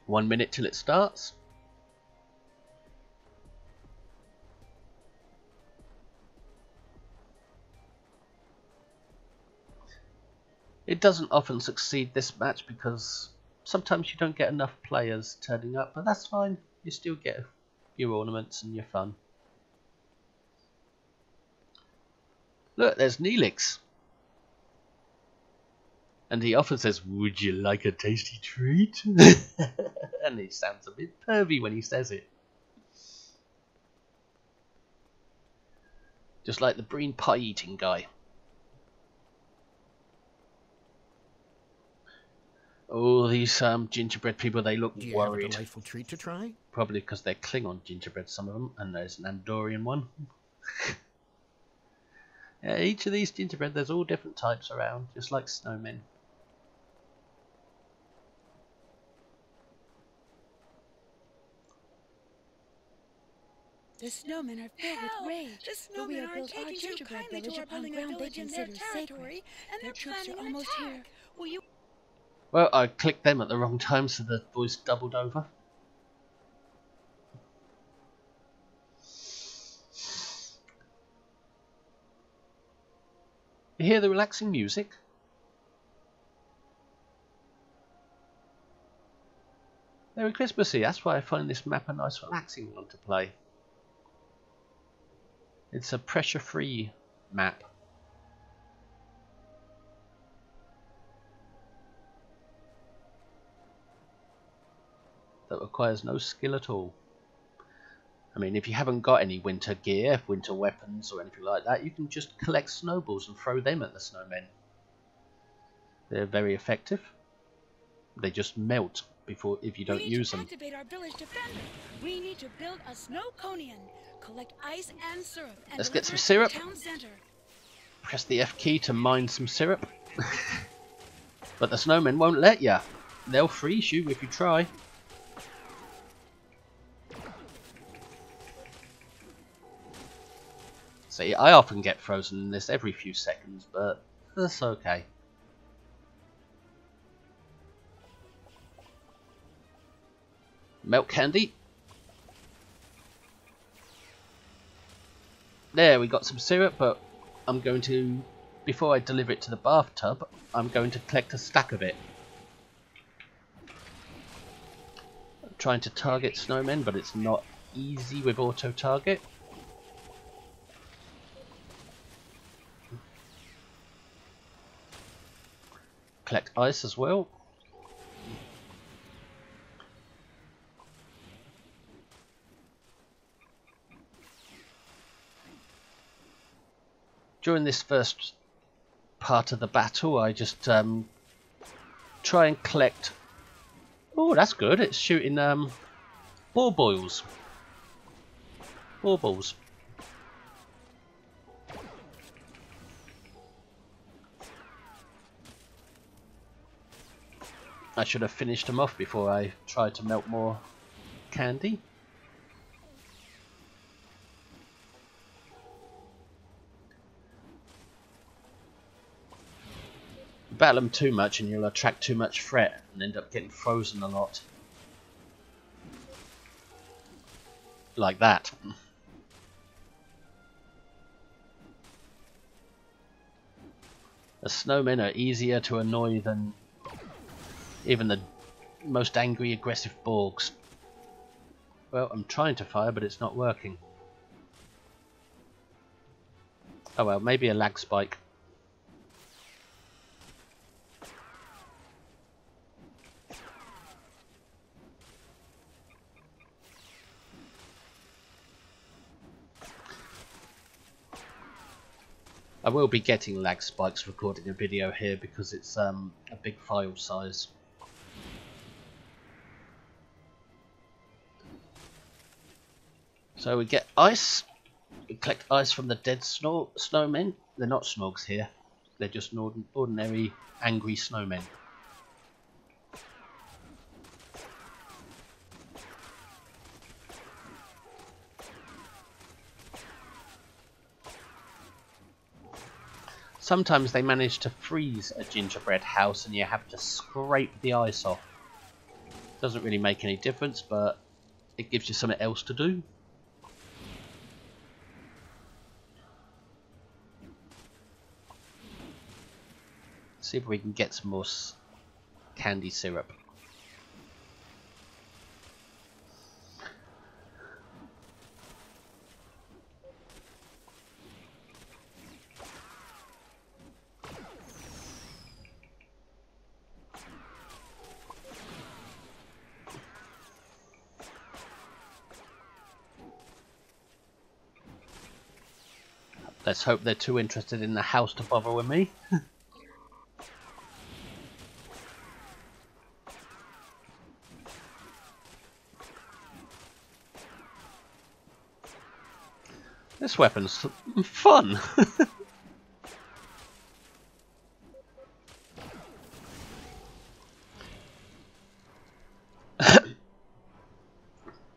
1 minute till it starts. It doesn't often succeed this match because sometimes you don't get enough players turning up, but that's fine. You still get a few ornaments and you're fun. Look, there's Neelix. And he often says, "Would you like a tasty treat?" And he sounds a bit pervy when he says it. Just like the green pie eating guy. Oh, these gingerbread people, they look Do you worried. have a delightful treat to try? Probably because they're Klingon gingerbread, some of them, and there's an Andorian one. Yeah, each of these gingerbread, there's all different types around, just like snowmen. The snowmen are filled with rage, but we have built our gingerbread village upon ground they consider sacred. Their troops are almost here. Will you? Well, I clicked them at the wrong time, so the voice doubled over. You hear the relaxing music? Very Christmassy, that's why I find this map a nice relaxing one to play. It's a pressure-free map. That requires no skill at all. I mean, if you haven't got any winter gear, winter weapons or anything like that, you can just collect snowballs and throw them at the snowmen. They're very effective. They just melt before if you don't use them. We need to activate our village defender. We need to build a snow conian, collect ice and syrup, and Let's get some deliver it syrup. to the town center. Press the F key to mine some syrup. But the snowmen won't let you. They'll freeze you if you try. See, I often get frozen in this every few seconds, but that's okay. Milk candy. There, we got some syrup, but I'm going to, before I deliver it to the bathtub, I'm going to collect a stack of it. I'm trying to target snowmen, but it's not easy with auto target. Collect ice as well. During this first part of the battle, I just try and collect. Oh, that's good. It's shooting ball boils. Ball balls. I should have finished them off before I tried to melt more candy. Battle them too much and you'll attract too much threat and end up getting frozen a lot. Like that. The snowmen are easier to annoy than even the most angry, aggressive Borgs. Well, I'm trying to fire, but it's not working. Oh well, maybe a lag spike. I will be getting lag spikes recording a video here because it's a big file size. So we get ice. We collect ice from the dead snowmen. They're not snogs here. They're just ordinary angry snowmen. Sometimes they manage to freeze a gingerbread house and you have to scrape the ice off. Doesn't really make any difference, but it gives you something else to do. See if we can get some more candy syrup. Let's hope they're too interested in the house to bother with me. This weapon's fun.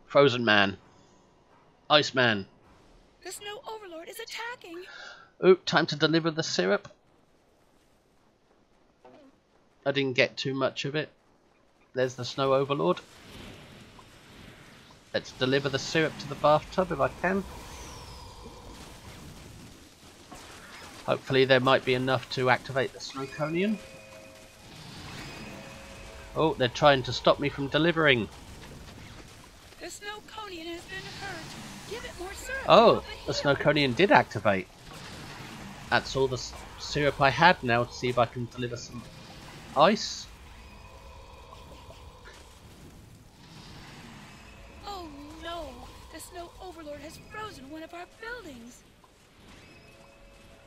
Frozen Man. Ice Man. The Snow Overlord is attacking. Oh, time to deliver the syrup. I didn't get too much of it. There's the Snow Overlord. Let's deliver the syrup to the bathtub if I can. Hopefully there might be enough to activate the Snowconian. Oh, they're trying to stop me from delivering. The Snow Conian has been hurt. Give it more syrup. Oh, the Snowconian did activate. That's all the syrup I had. Now to see if I can deliver some ice. Oh no! The snow overlord has frozen one of our buildings.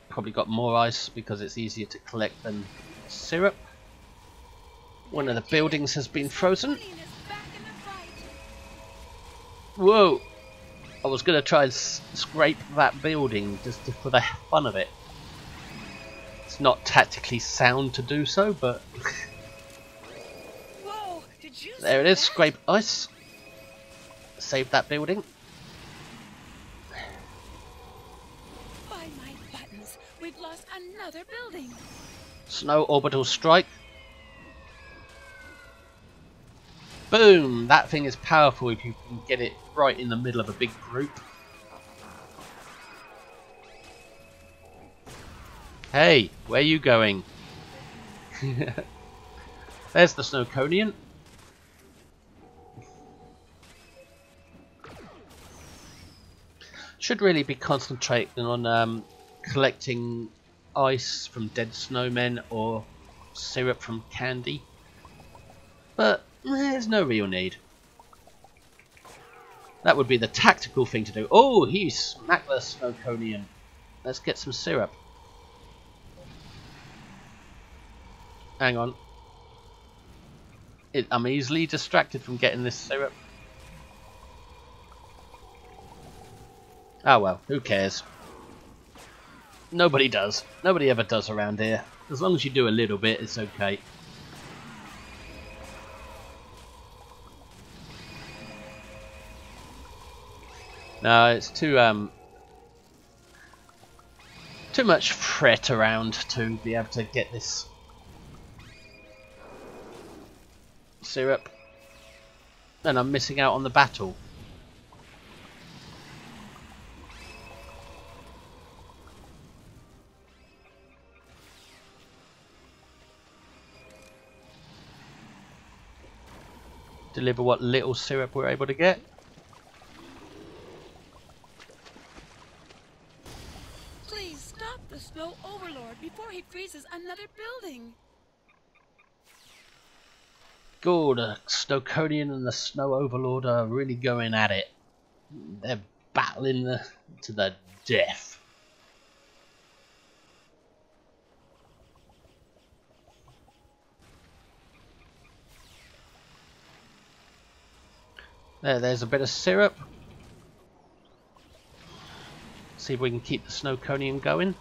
Probably got more ice because it's easier to collect than syrup. One of the buildings has been frozen. Snowconian is back in the fight. Whoa! I was going to try and scrape that building just for the fun of it. It's not tactically sound to do so, but Whoa! Did you there it see is. that? Scrape ice. Save that building. By my buttons, we've lost another building. Snow orbital strike. Boom! That thing is powerful if you can get it right in the middle of a big group. Hey, where are you going? There's the Snowconian. Should really be concentrating on collecting ice from dead snowmen or syrup from candy. But there's no real need. That would be the tactical thing to do. Oh, he smacked the Snowconian. Let's get some syrup. Hang on. I'm easily distracted from getting this syrup. Oh well, who cares? Nobody does. Nobody ever does around here. As long as you do a little bit, it's okay. No, it's too much fret around to be able to get this syrup, and I'm missing out on the battle. Deliver what little syrup we're able to get. Please stop the snow overlord before he freezes another building. Good, the Snowconian and the Snow Overlord are really going at it. They're battling to the death. There's a bit of syrup. See if we can keep the Snowconian going.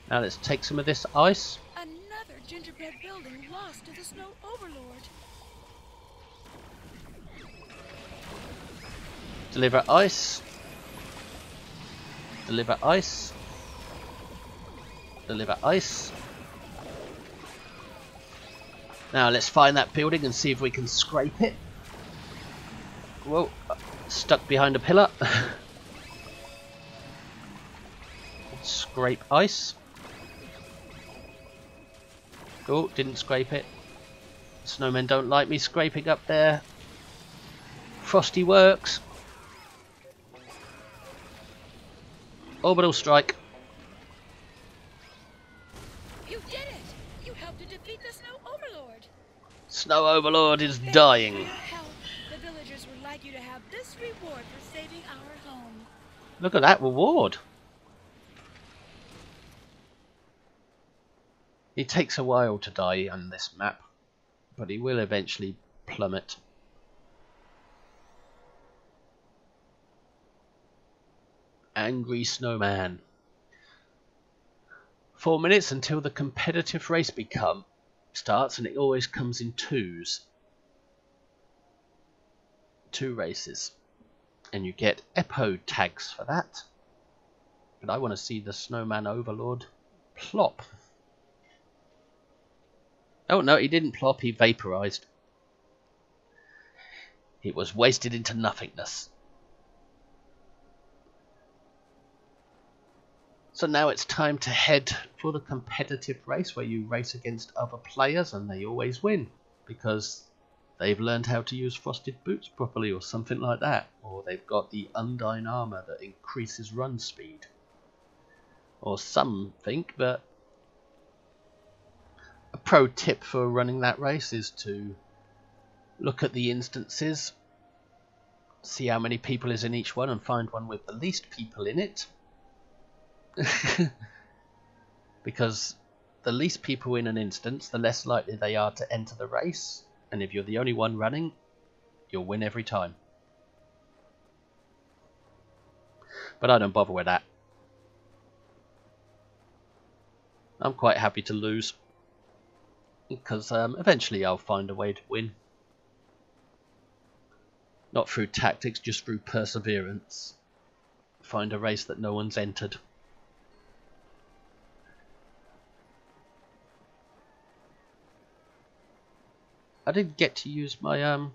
Now let's take some of this ice. Another gingerbread building lost to the snow overlord. Deliver ice. Deliver ice. Deliver ice. Now let's find that building and see if we can scrape it. Whoa, stuck behind a pillar. Scrape ice. Oh, didn't scrape it. Snowmen don't like me scraping up there. Frosty works. Orbital strike. You did it! You helped to defeat the snow overlord. Snow Overlord is dying. Thanks for your help. The villagers would like you to have this reward for saving our home. Look at that reward. It takes a while to die on this map, but he will eventually plummet. Angry Snowman. 4 minutes until the competitive race starts, and it always comes in twos. 2 races. And you get Epo tags for that. But I want to see the Snowman Overlord plop. Oh no, he didn't plop, he vaporized. It was wasted into nothingness. So now it's time to head for the competitive race where you race against other players and they always win because they've learned how to use frosted boots properly or something like that, or they've got the undying armor that increases run speed or something. But a pro tip for running that race is to look at the instances, see how many people is in each one and find one with the least people in it. Because the least people in an instance, the less likely they are to enter the race, and if you're the only one running, you'll win every time. But I don't bother with that. I'm quite happy to lose, because eventually I'll find a way to win. Not through tactics, just through perseverance. Find a race that no one's entered. I didn't get to use my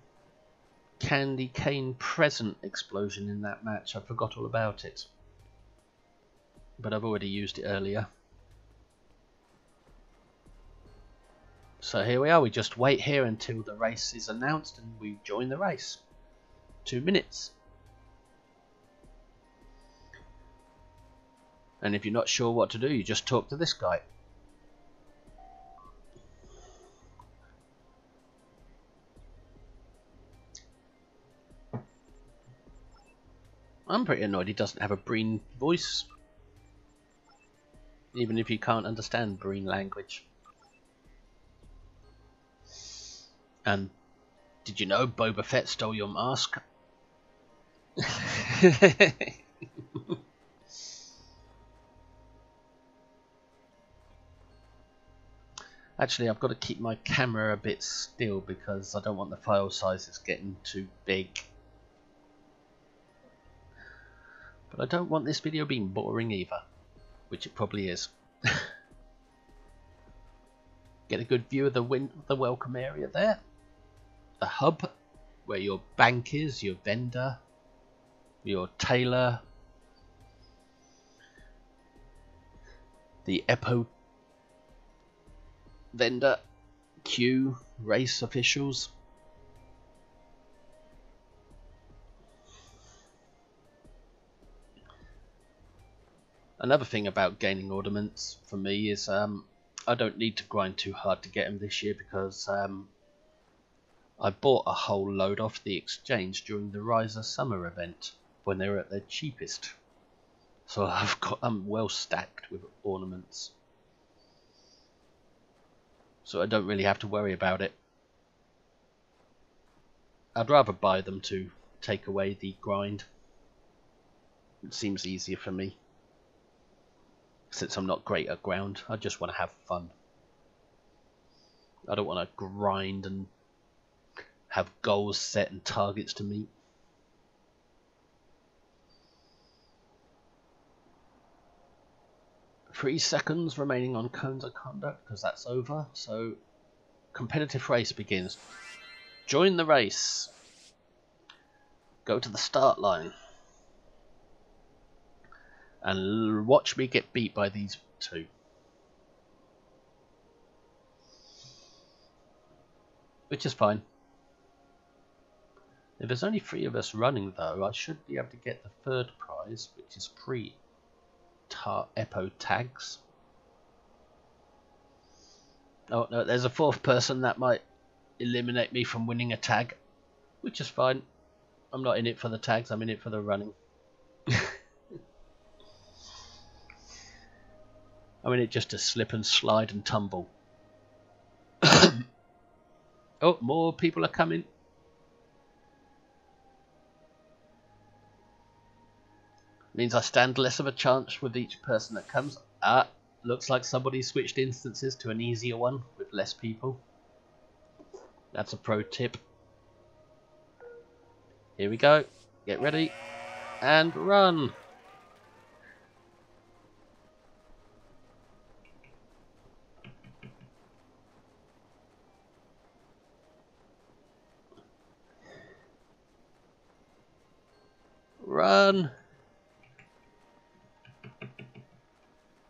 candy cane present explosion in that match. I forgot all about it. But I've already used it earlier. So here we are. We just wait here until the race is announced and we join the race. 2 minutes. And if you're not sure what to do, you just talk to this guy. I'm pretty annoyed he doesn't have a Breen voice, even if you can't understand Breen language. And did you know Boba Fett stole your mask? Actually, I've got to keep my camera a bit still because I don't want the file sizes getting too big. But I don't want this video being boring either, which it probably is. Get a good view of the welcome area there. The hub, where your bank is, your vendor, your tailor, the Epo vendor, queue, race officials. Another thing about gaining ornaments for me is I don't need to grind too hard to get them this year because I bought a whole load off the exchange during the Riser summer event when they were at their cheapest. So I'm well stacked with ornaments. So I don't really have to worry about it. I'd rather buy them to take away the grind. It seems easier for me. Since I'm not great at ground, I just want to have fun. I don't want to grind and have goals set and targets to meet. Three seconds remaining on cones of conduct because that's over. So competitive race begins. Join the race. Go to the start line. And watch me get beat by these two. Which is fine. If there's only 3 of us running though, I should be able to get the third prize, which is free Epo tags. Oh no, there's a 4th person that might eliminate me from winning a tag. Which is fine. I'm not in it for the tags, I'm in it for the running. I'm in it just to slip and slide and tumble. Oh, more people are coming. Means I stand less of a chance with each person that comes. Ah, looks like somebody switched instances to an easier one with less people. That's a pro tip. Here we go. Get ready. And run. Run.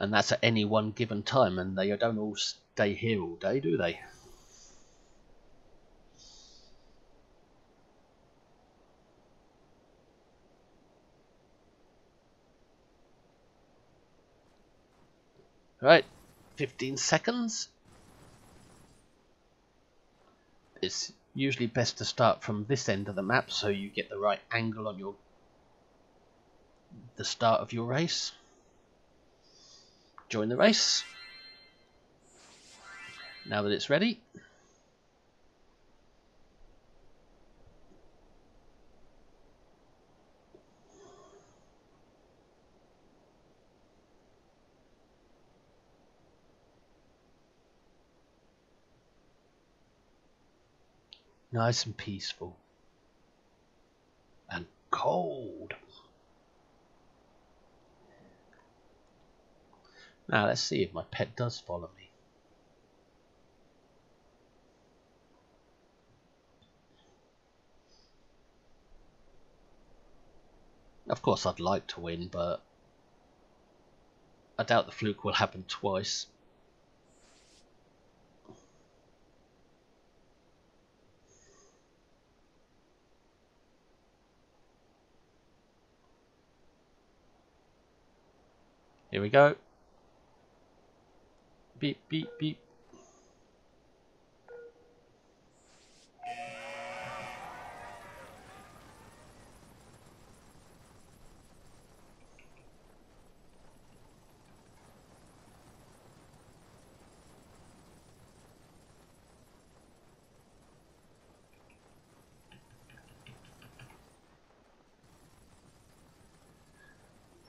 And that's at any one given time, and they don't all stay here all day, do they? Right, 15 seconds. It's usually best to start from this end of the map so you get the right angle on the start of your race. Join the race. Now that it's ready. Nice and peaceful. And cold. Now let's see if my pet does follow me. Of course I'd like to win, but I doubt the fluke will happen twice. Here we go. Beep, beep, beep.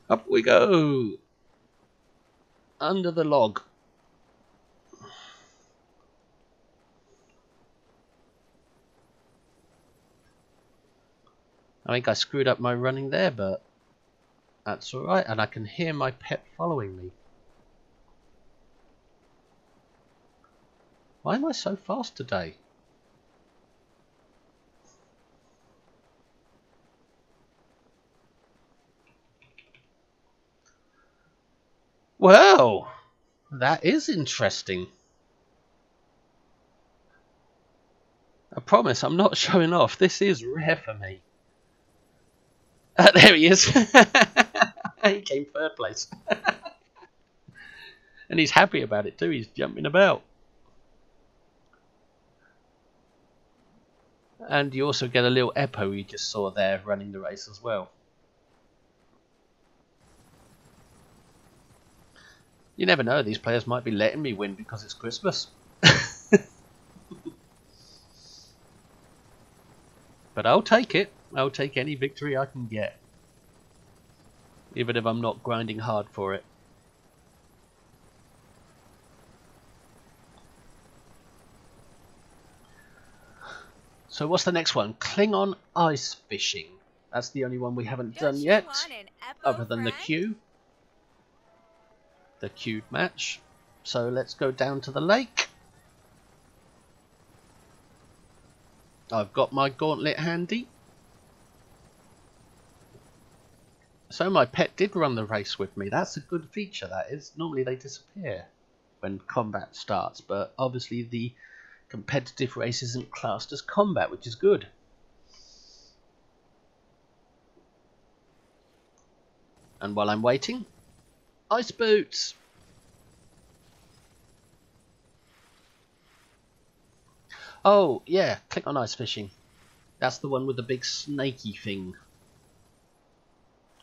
Up we go. Under the log. I think I screwed up my running there, but that's alright, and I can hear my pet following me. Why am I so fast today? Well, that is interesting. I promise I'm not showing off. This is rare for me. There he is. He came third place. And he's happy about it too. He's jumping about. And you also get a little Eppo you just saw there running the race as well. You never know, these players might be letting me win because it's Christmas. But I'll take it. I'll take any victory I can get. Even if I'm not grinding hard for it. So what's the next one? Klingon ice fishing. That's the only one we haven't done yet. Other than the queue. The queued match. So let's go down to the lake. I've got my gauntlet handy. So my pet did run the race with me. That's a good feature, that is. Normally they disappear when combat starts, but obviously the competitive race isn't classed as combat, which is good. And while I'm waiting, ice boots! Oh, yeah, click on ice fishing. That's the one with the big snaky thing.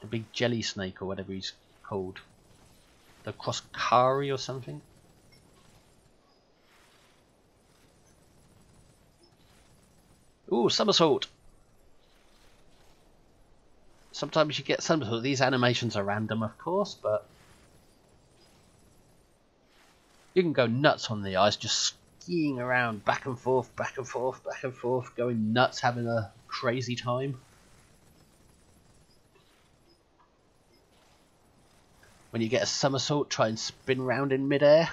The big jelly snake or whatever he's called. The Kramp'Ihri or something. Ooh, somersault! Sometimes you get somersault. These animations are random, of course, but you can go nuts on the ice, just skiing around back and forth, back and forth, back and forth, going nuts, having a crazy time. When you get a somersault, try and spin round in midair.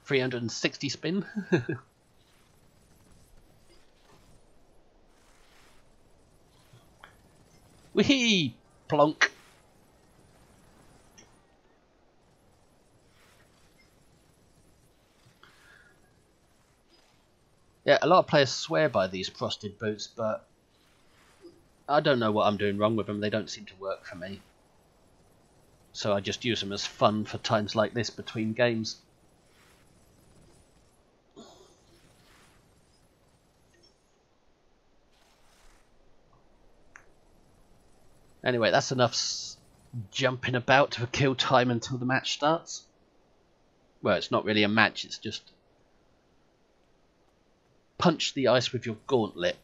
.360 spin. Whee! Plonk. Yeah, a lot of players swear by these frosted boots, but I don't know what I'm doing wrong with them. They don't seem to work for me. So I just use them as fun for times like this between games. Anyway, that's enough jumping about to kill time until the match starts. Well, it's not really a match, it's just punch the ice with your gauntlet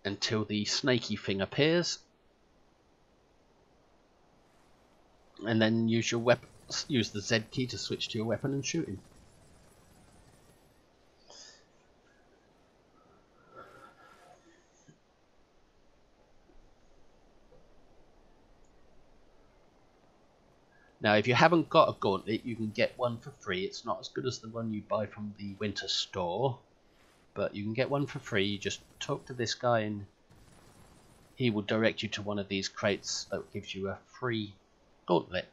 until the snaky thing appears. And then use your weapon, use the Z key to switch to your weapon and shoot him. Now, if you haven't got a gauntlet, you can get one for free. It's not as good as the one you buy from the Winter store, but you can get one for free. You just talk to this guy and he will direct you to one of these crates that gives you a free gauntlet.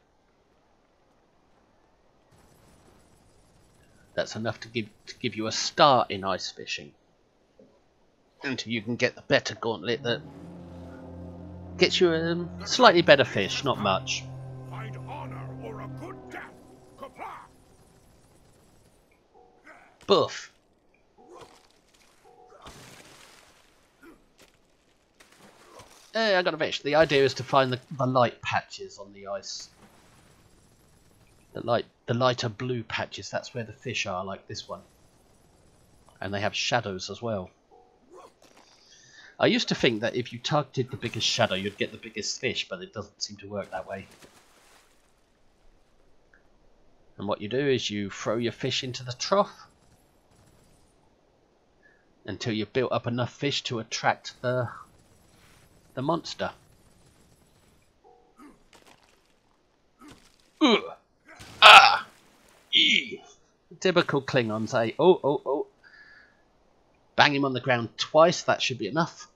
That's enough to give you a start in ice fishing until you can get the better gauntlet that gets you a slightly better fish, not much. Find honor or a good death. Kapla! Boof. Hey, I got a fish. The idea is to find the light patches on the ice. The lighter blue patches, that's where the fish are, like this one. And they have shadows as well. I used to think that if you targeted the biggest shadow, you'd get the biggest fish, but it doesn't seem to work that way. And what you do is you throw your fish into the trough until you've built up enough fish to attract the monster. Ugh. Ah! Eee. Typical Klingons, eh? Oh, oh, oh. Bang him on the ground twice, that should be enough.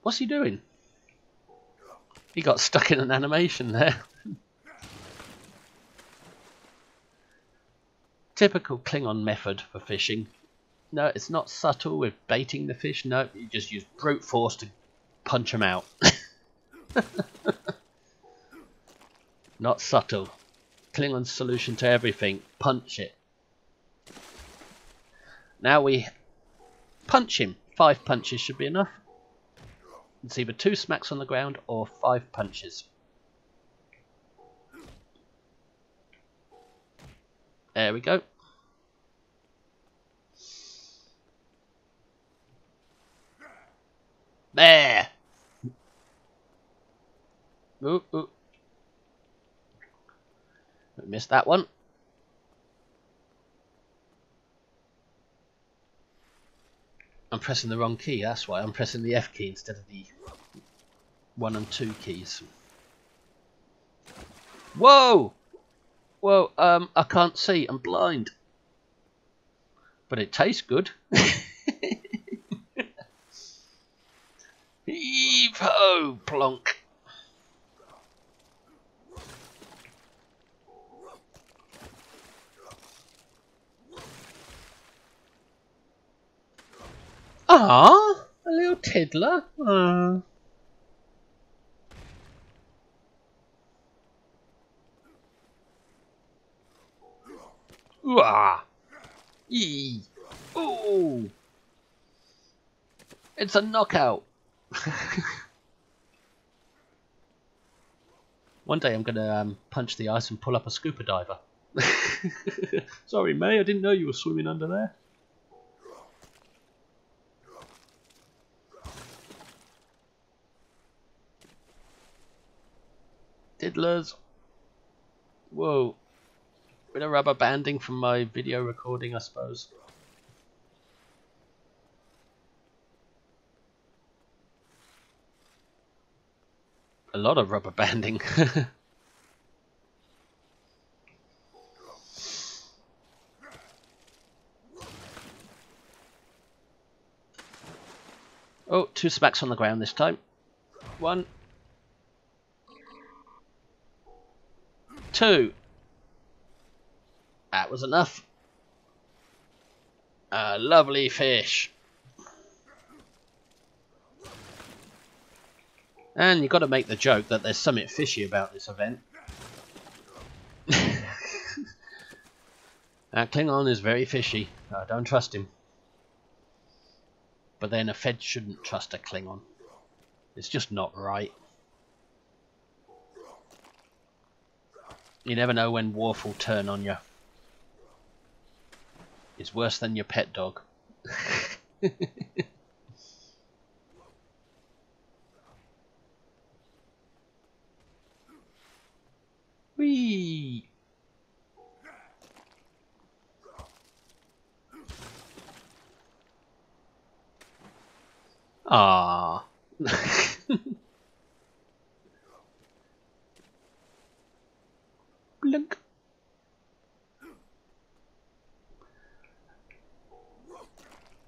What's he doing? He got stuck in an animation there. Typical Klingon method for fishing. No, it's not subtle with baiting the fish. No, you just use brute force to punch them out. Not subtle. Klingon's solution to everything. Punch it. Now we punch him. 5 punches should be enough. It's either 2 smacks on the ground or 5 punches. There we go. There! Ooh, ooh. We missed that one. I'm pressing the wrong key, that's why. I'm pressing the F key instead of the 1 and 2 keys. Whoa! Whoa, I can't see, I'm blind. But it tastes good. Heave-ho! Plonk. Ah, a little tiddler. Ah. Ooh-ah. Yee. Ooh. It's a knockout. One day I'm gonna punch the ice and pull up a scuba diver. Sorry, May, I didn't know you were swimming under there. Diddlers. Whoa. Bit of rubber banding from my video recording, I suppose. A lot of rubber banding. Oh, 2 smacks on the ground this time. 1, 2. That was enough. A lovely fish. And you've got to make the joke that there's something fishy about this event. That Klingon is very fishy. I don't trust him. But then a Fed shouldn't trust a Klingon. It's just not right. You never know when Worf will turn on you. It's worse than your pet dog. Whee! Ah. Blink.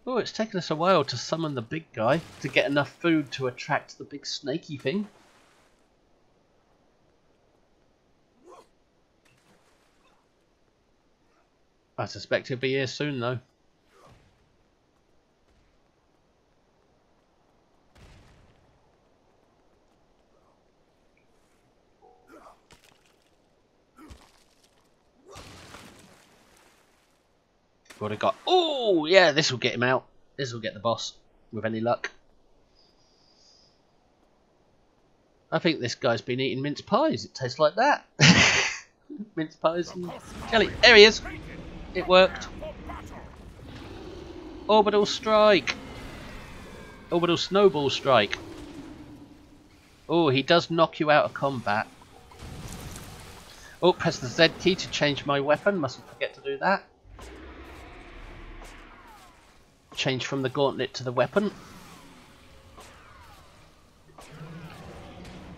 Oh, it's taken us a while to summon the big guy to get enough food to attract the big snaky thing. I suspect he'll be here soon though. What I got? Oh, yeah, this will get him out. This will get the boss, with any luck. I think this guy's been eating mince pies. It tastes like that. Mince pies and jelly. There he is. It worked. Orbital strike. Orbital snowball strike. Oh, he does knock you out of combat. Oh, press the Z key to change my weapon. Mustn't forget to do that. Change from the gauntlet to the weapon.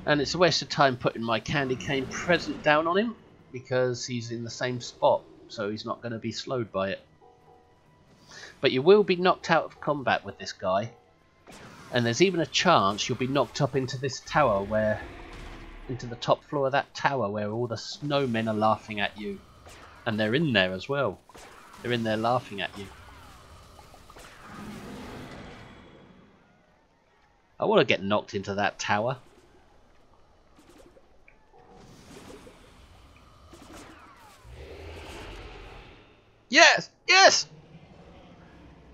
And it's a waste of time putting my candy cane present down on him because he's in the same spot, so he's not going to be slowed by it. But you will be knocked out of combat with this guy, and there's even a chance you'll be knocked up into this tower where, into the top floor of that tower where all the snowmen are laughing at you. And they're in there as well. They're in there laughing at you. I want to get knocked into that tower. Yes! Yes!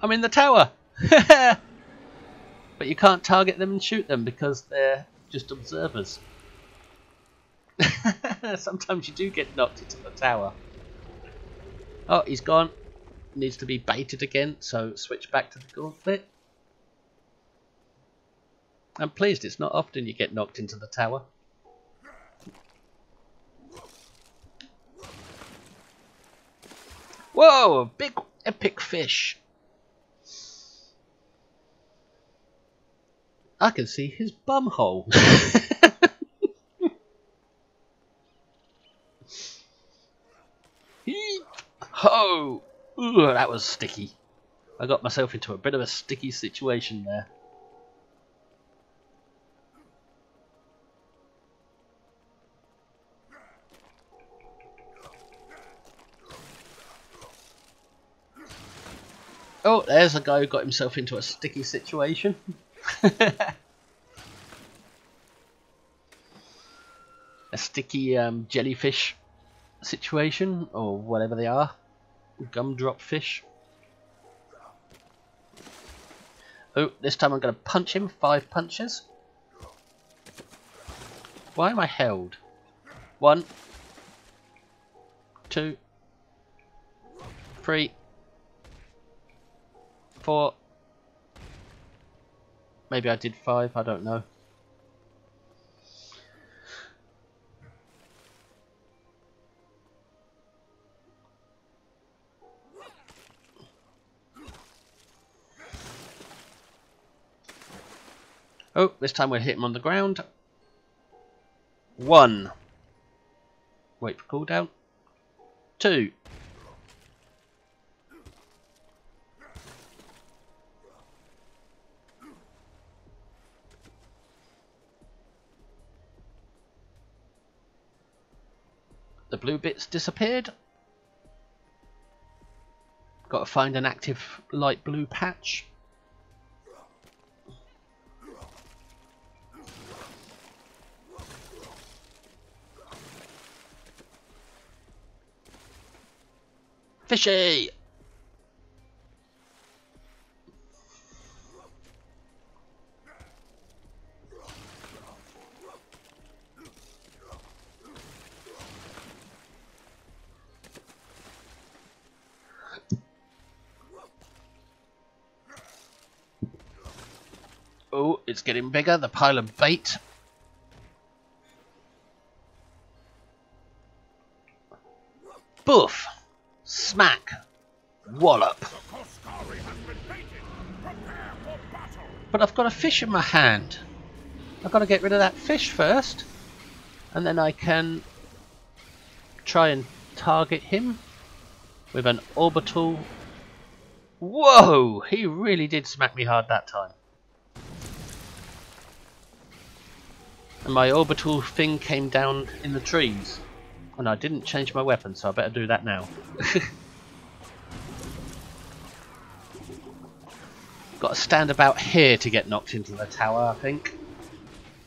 I'm in the tower! But you can't target them and shoot them because they're just observers. Sometimes you do get knocked into the tower. Oh, he's gone. Needs to be baited again, so switch back to the gauntlet. I'm pleased it's not often you get knocked into the tower. Whoa, a big epic fish. I can see his bum hole. Ho! Ooh, that was sticky. I got myself into a bit of a sticky situation there. Oh, there's a guy who got himself into a sticky situation. A sticky jellyfish situation, or whatever they are. Gumdrop fish. Oh, this time I'm going to punch him 5 punches. Why am I held? 1, 2, 3, 4. Maybe I did 5, I don't know. Oh, this time we'll hit him on the ground. 1. Wait for cooldown. 2. The blue bits disappeared. Got to find an active light blue patch. Fishy! Oh, it's getting bigger, the pile of bait. Boof! Smack! Wallop! But I've got a fish in my hand. I've got to get rid of that fish first. And then I can try and target him with an orbital. Whoa! He really did smack me hard that time. And my orbital thing came down in the trees. And I didn't change my weapon, so I better do that now. Got to stand about here to get knocked into the tower, I think.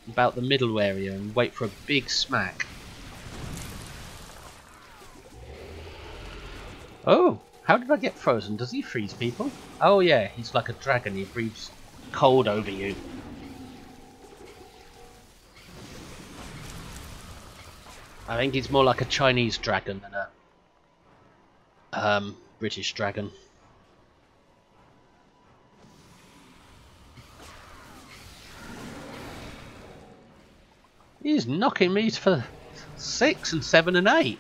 About the middle area and wait for a big smack. Oh, how did I get frozen? Does he freeze people? Oh yeah, he's like a dragon, he breathes cold over you. I think he's more like a Chinese dragon than a British dragon. He's knocking me for 6 and 7 and 8.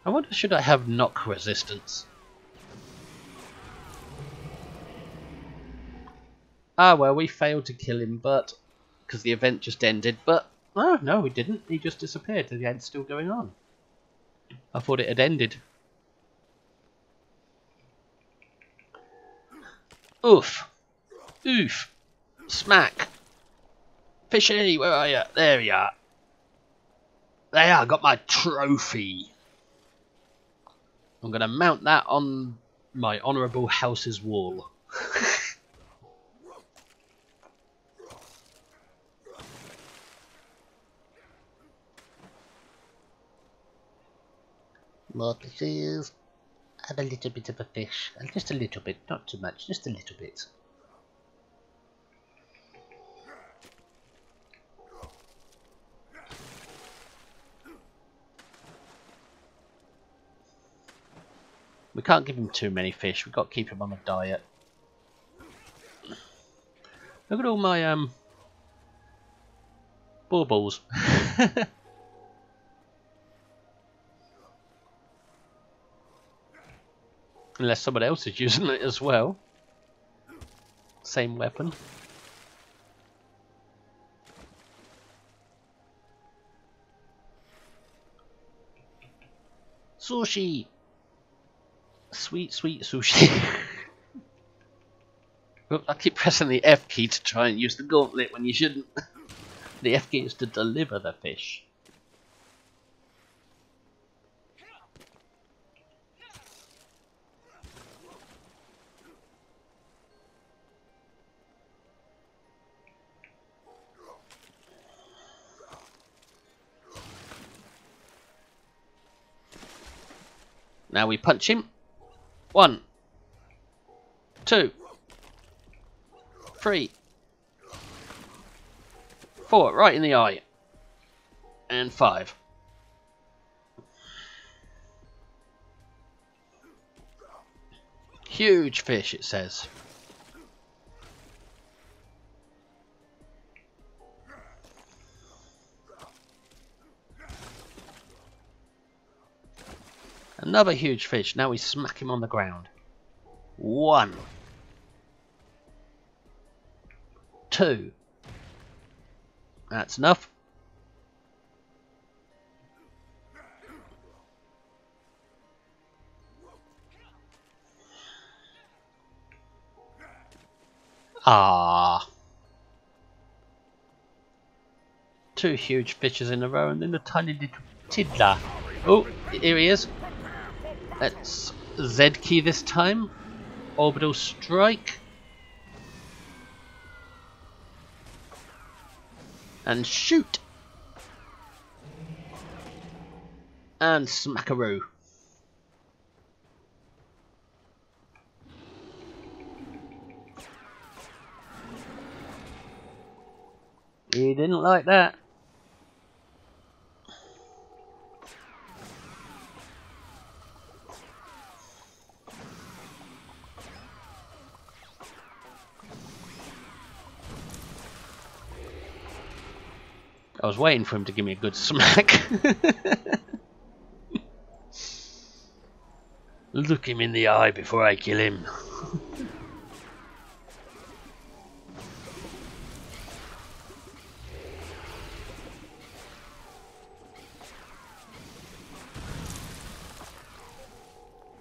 I wonder, should I have knock resistance? Ah well, we failed to kill him, but because the event just ended. But oh no, we didn't. He just disappeared. The event's still going on. I thought it had ended. Oof. Oof. Smack. Fishy, where are you? There you are. There, I got my trophy. I'm going to mount that on my honourable house's wall. More fishes. And a little bit of a fish. Just a little bit, not too much, just a little bit. We can't give him too many fish, we've got to keep him on a diet. Look at all my baubles. Unless someone else is using it as well. Same weapon. Sushi! Sweet, sweet sushi. I keep pressing the F key to try and use the gauntlet when you shouldn't. The F key is to deliver the fish. Now we punch him. 1, 2, 3, 4, right in the eye. And 5. Huge fish, it says. Another huge fish. Now we smack him on the ground. 1, 2. That's enough. Ah. 2 huge fishes in a row and then a tiny little tiddler. Oh, here he is. Let's Z key this time. Orbital strike. And shoot. And smackaroo. He didn't like that. I was waiting for him to give me a good smack. Look him in the eye before I kill him.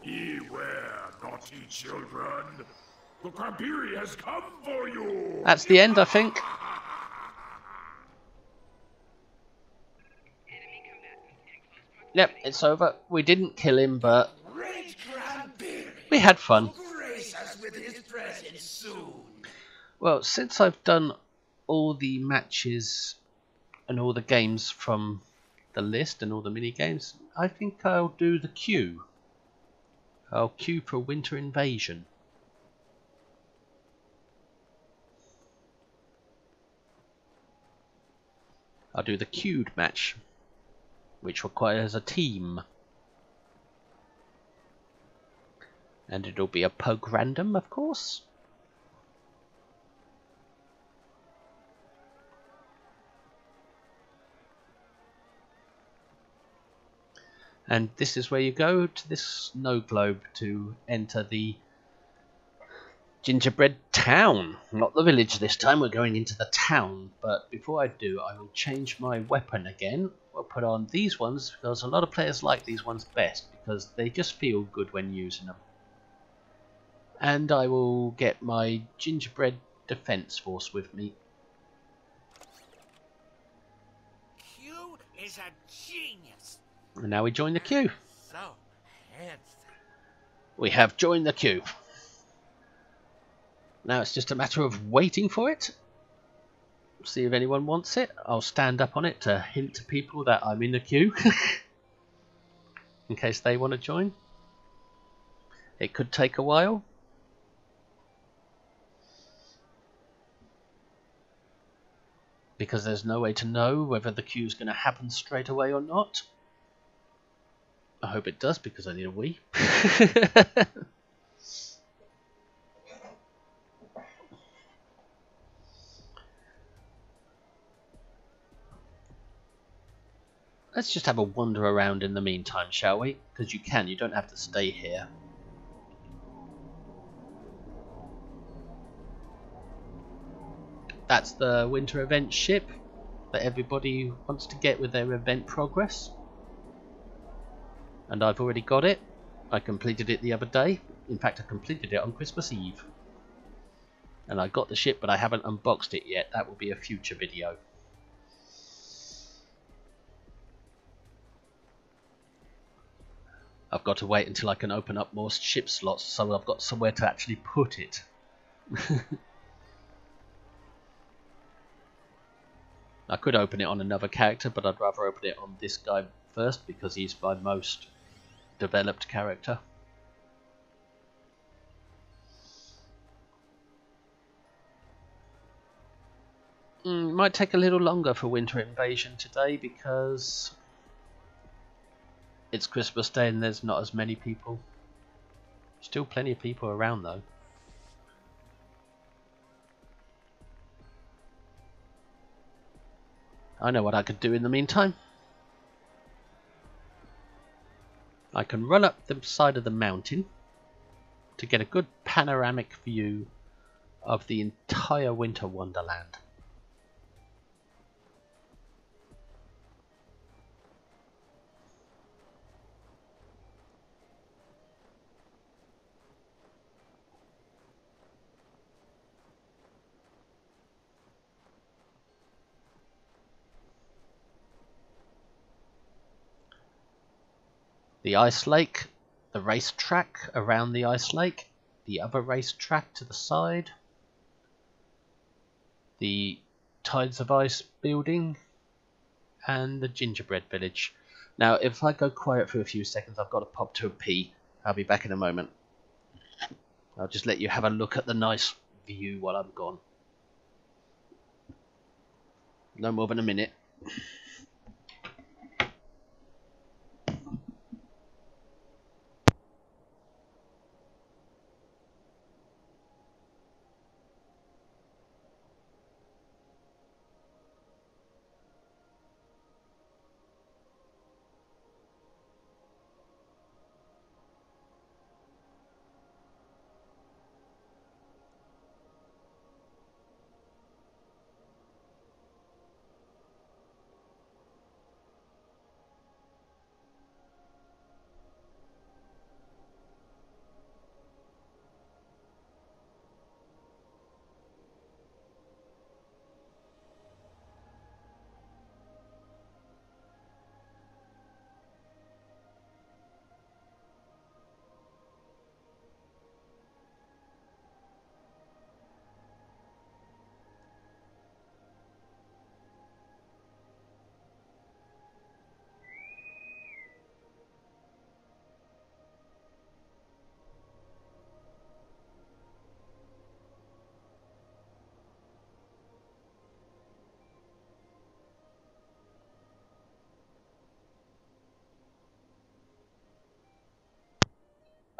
Beware, naughty children. The Kramp'Ihri has come for you. That's the end, I think. Yep, it's over. We didn't kill him, but Great Kramp'Ihri, we had fun. grace us with his presence soon. Well, since I've done all the matches and all the games from the list and all the mini games, I think I'll do the queue. I'll queue for Winter Invasion. I'll do the queued match, which requires a team. And it'll be a pug random, of course. And this is where you go to this snow globe to enter the gingerbread town. Not the village this time, we're going into the town. But before I do, I will change my weapon again. We'll put on these ones because a lot of players like these ones best because they just feel good when using them. And I will get my gingerbread defense force with me. Q is a genius. And now we join the queue. So handsome. We have joined the queue. Now it's just a matter of waiting for it. See if anyone wants it. I'll stand up on it to hint to people that I'm in the queue. In case they want to join. It could take a while. Because there's no way to know whether the queue is going to happen straight away or not. I hope it does because I need a wee. Let's just have a wander around in the meantime, shall we? Because you can, you don't have to stay here. That's the winter event ship that everybody wants to get with their event progress. And I've already got it. I completed it the other day. In fact, I completed it on Christmas Eve. And I got the ship, but I haven't unboxed it yet. That will be a future video. I've got to wait until I can open up more ship slots so I've got somewhere to actually put it. I could open it on another character, but I'd rather open it on this guy first because he's my most developed character. Might take a little longer for Winter Invasion today because it's Christmas Day and there's not as many people. Still plenty of people around though. I know what I could do in the meantime. I can run up the side of the mountain to get a good panoramic view of the entire Winter Wonderland. The ice lake, the racetrack around the ice lake, the other racetrack to the side, the Tides of Ice building, and the gingerbread village. Now, if I go quiet for a few seconds, I've got to pop to a pee. I'll be back in a moment. I'll just let you have a look at the nice view while I'm gone. No more than a minute.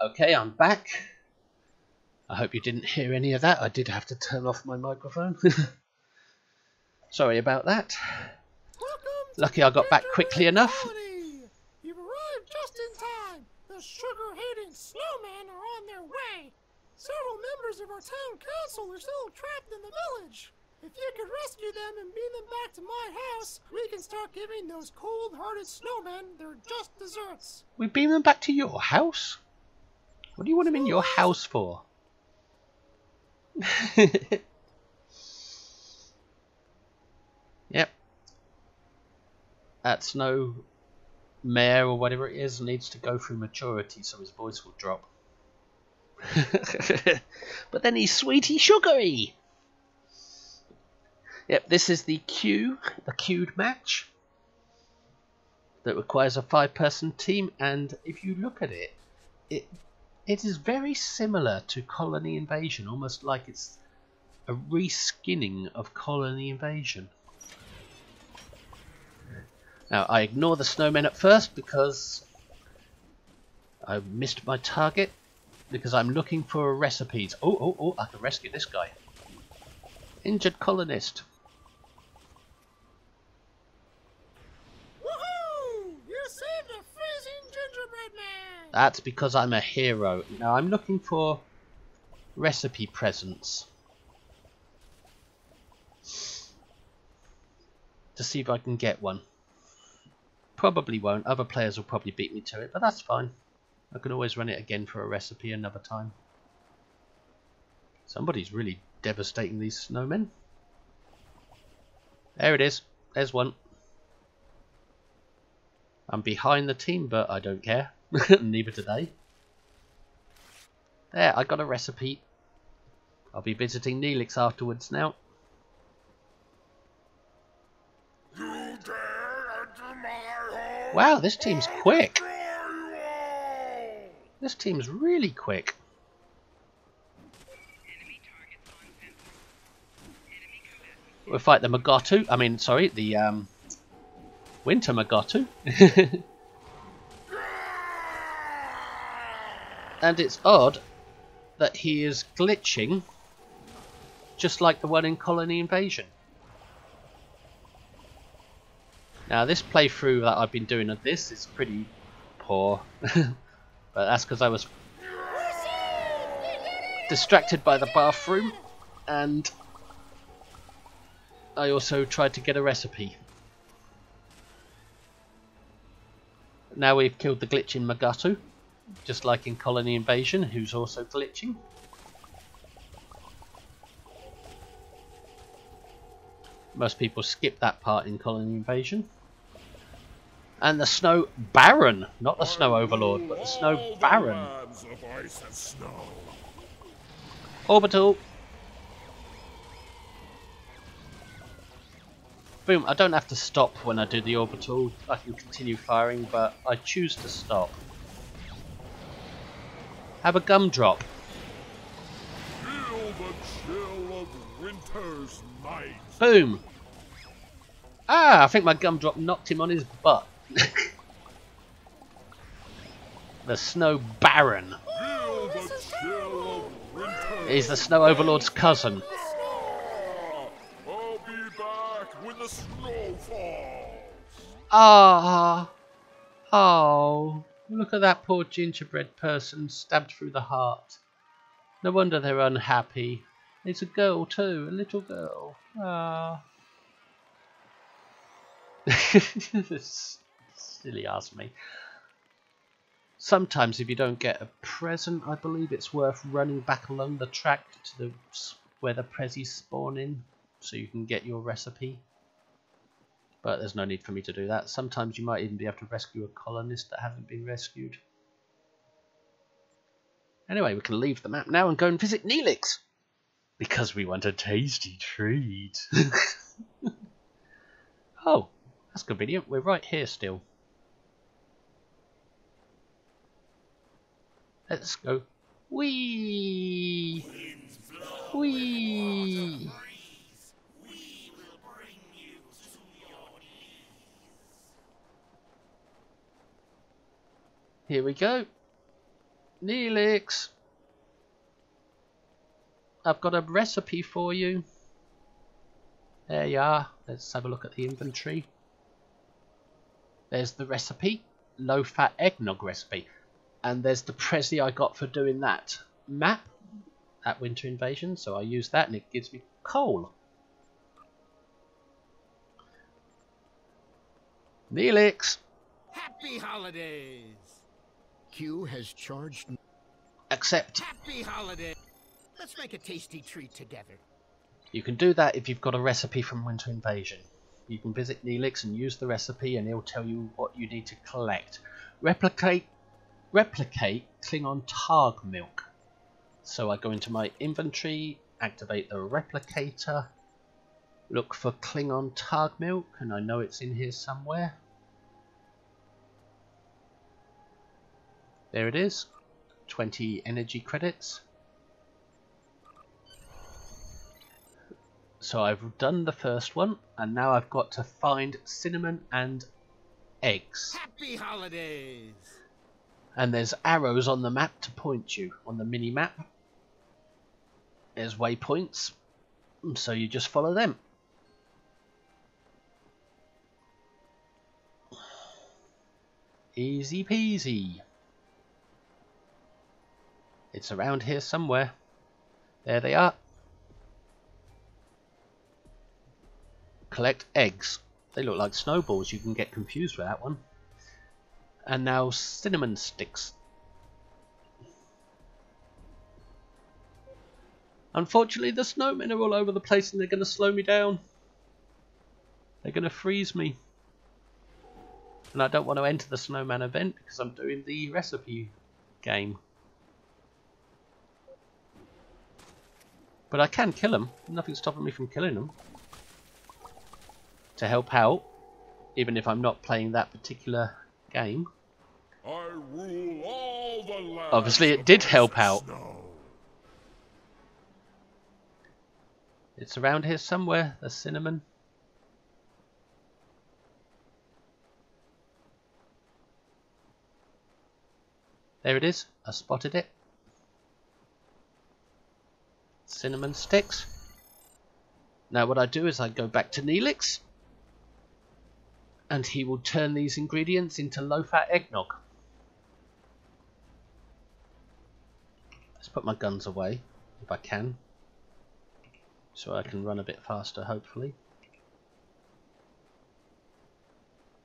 Okay, I'm back. I hope you didn't hear any of that. I did have to turn off my microphone. Sorry about that. Lucky I got back quickly enough. You've arrived just in time. The sugar-hating snowmen are on their way. Several members of our town council are still trapped in the village. If you could rescue them and beam them back to my house, we can start giving those cold-hearted snowmen their just desserts. We beam them back to your house? What do you want them in your house for? Yep. That snow mare or whatever it is needs to go through maturity so his voice will drop. But then he's sweety sugary. Yep, this is the queued match that requires a 5-person team, and if you look at it, it is very similar to Colony Invasion, almost like it's a reskinning of Colony Invasion. Now, I ignore the snowmen at first because I missed my target, because I'm looking for recipes. Oh, I can rescue this guy. Injured colonist. Woohoo! You saved a freezing gingerbread man! That's because I'm a hero. Now, I'm looking for recipe presents to see if I can get one. Probably won't. Other players will probably beat me to it, but that's fine. I can always run it again for a recipe another time. Somebody's really devastating these snowmen. There it is. There's one. I'm behind the team, but I don't care. Neither do they. There, I got a recipe. I'll be visiting Neelix afterwards now. You dare enter my home? Wow, this team's quick. Destroy you all! This team's really quick. We'll fight the Magotu. I mean, sorry, the Winter Magotu. And it's odd that he is glitching just like the one in Colony Invasion. Now, this playthrough that I've been doing of this is pretty poor. But that's because I was distracted by the bathroom, and I also tried to get a recipe. Now we've killed the glitch in Magatu, just like in Colony Invasion, who's also glitching. Most people skip that part in Colony Invasion. And the Snow Baron, not the Snow Overlord, but the Snow Baron. Lands of ice and snow. Orbital. Boom, I don't have to stop when I do the orbital. I can continue firing, but I choose to stop. Have a gumdrop. Feel the chill of winter's night. Boom. Ah, I think my gumdrop knocked him on his butt. The Snow Baron. Feel the chill of winter. He's the Snow Overlord's cousin. I'll be back when the snow falls. Ah. Oh. Look at that poor gingerbread person stabbed through the heart. No wonder they're unhappy. It's a girl too, a little girl. Ah. Silly ass me. Sometimes if you don't get a present, I believe it's worth running back along the track to where the prezzies spawn in, so you can get your recipe. But there's no need for me to do that. Sometimes you might even be able to rescue a colonist that hasn't been rescued. Anyway, we can leave the map now and go and visit Neelix, because we want a tasty treat. Oh, that's convenient. We're right here still. Let's go. Whee! Whee! Here we go. Neelix! I've got a recipe for you. There you are. Let's have a look at the inventory. There's the recipe. Low-fat eggnog recipe. And there's the Prezi I got for doing that map at Winter Invasion. So I use that and it gives me coal. Neelix! Happy holidays! Q has charged. Accept. Happy holidays! Let's make a tasty treat together. You can do that if you've got a recipe from Winter Invasion. You can visit Neelix and use the recipe and he'll tell you what you need to collect. Replicate Klingon Targ milk. So I go into my inventory, activate the replicator, look for Klingon Targ milk, and I know it's in here somewhere. There it is, 20 energy credits. So I've done the first one, and now I've got to find cinnamon and eggs. Happy holidays! And there's arrows on the map to point you, on the mini-map. There's waypoints, so you just follow them. Easy peasy. It's around here somewhere. There they are. Collect eggs. They look like snowballs, you can get confused with that one. And now cinnamon sticks. Unfortunately the snowmen are all over the place and they're going to slow me down. They're going to freeze me. And I don't want to enter the snowman event because I'm doing the recipe game. But I can kill them. Nothing's stopping me from killing them. To help out. Even if I'm not playing that particular game. I rule all the lands. Obviously it did help out. Snow. It's around here somewhere, the cinnamon. There it is, I spotted it. Cinnamon sticks. Now what I do is I go back to Neelix. And he will turn these ingredients into low-fat eggnog. Let's put my guns away. if I can, so I can run a bit faster, hopefully.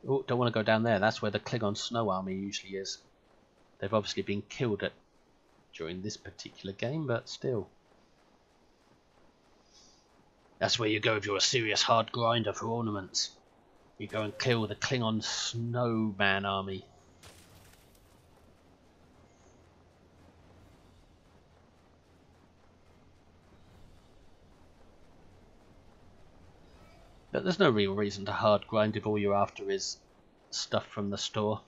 Oh, don't want to go down there. That's where the Klingon Snow Army usually is. They've obviously been killed during this particular game, but still. That's where you go if you're a serious hard grinder for ornaments. You go and kill the Klingon Snowman Army. But there's no real reason to hard grind if all you're after is stuff from the store.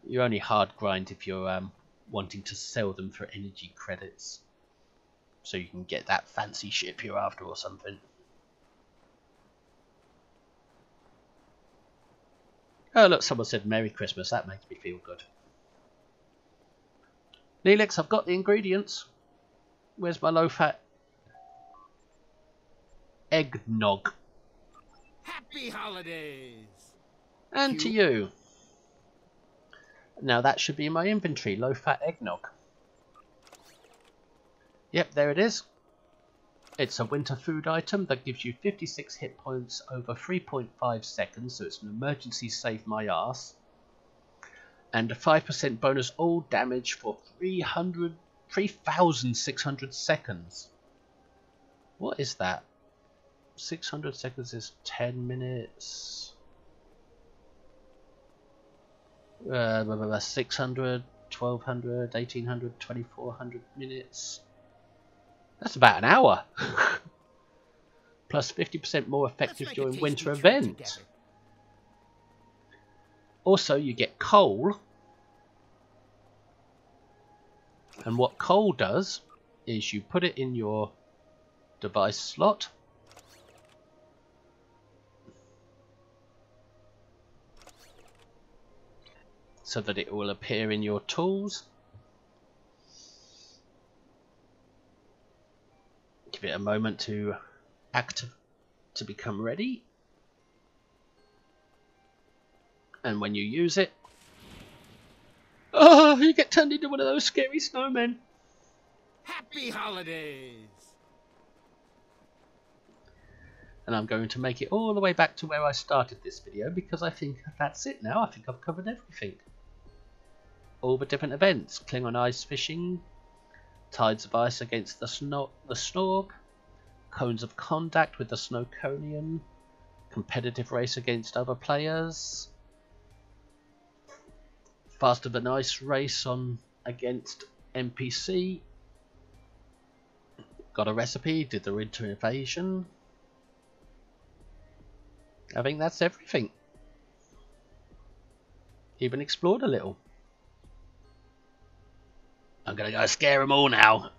You only hard grind if you're wanting to sell them for energy credits, so you can get that fancy ship you're after or something. Oh look, someone said Merry Christmas. That makes me feel good. Neelix, I've got the ingredients. Where's my low-fat eggnog? Happy holidays! And to you. Now that should be in my inventory, low-fat eggnog. Yep, there it is. It's a winter food item that gives you 56 hit points over 3.5 seconds, so it's an emergency save my ass. And a 5% bonus all damage for 3,600 seconds. What is that? 600 seconds is 10 minutes. 600, 1200, 1800, 2400 minutes. That's about an hour. Plus 50% more effective during winter event. Also, you get coal. And what coal does is you put it in your device slot. So that it will appear in your tools. Give it a moment to become ready. And when you use it, oh, you get turned into one of those scary snowmen. Happy holidays! And I'm going to make it all the way back to where I started this video because I think that's it now. I think I've covered everything. All the different events: Klingon ice fishing, tides of ice against the Snorg, cones of contact with the Snowconian, competitive race against other players, faster than ice race against NPC, got a recipe, did the winter invasion. I think that's everything. Even explored a little. I'm gonna go scare them all now.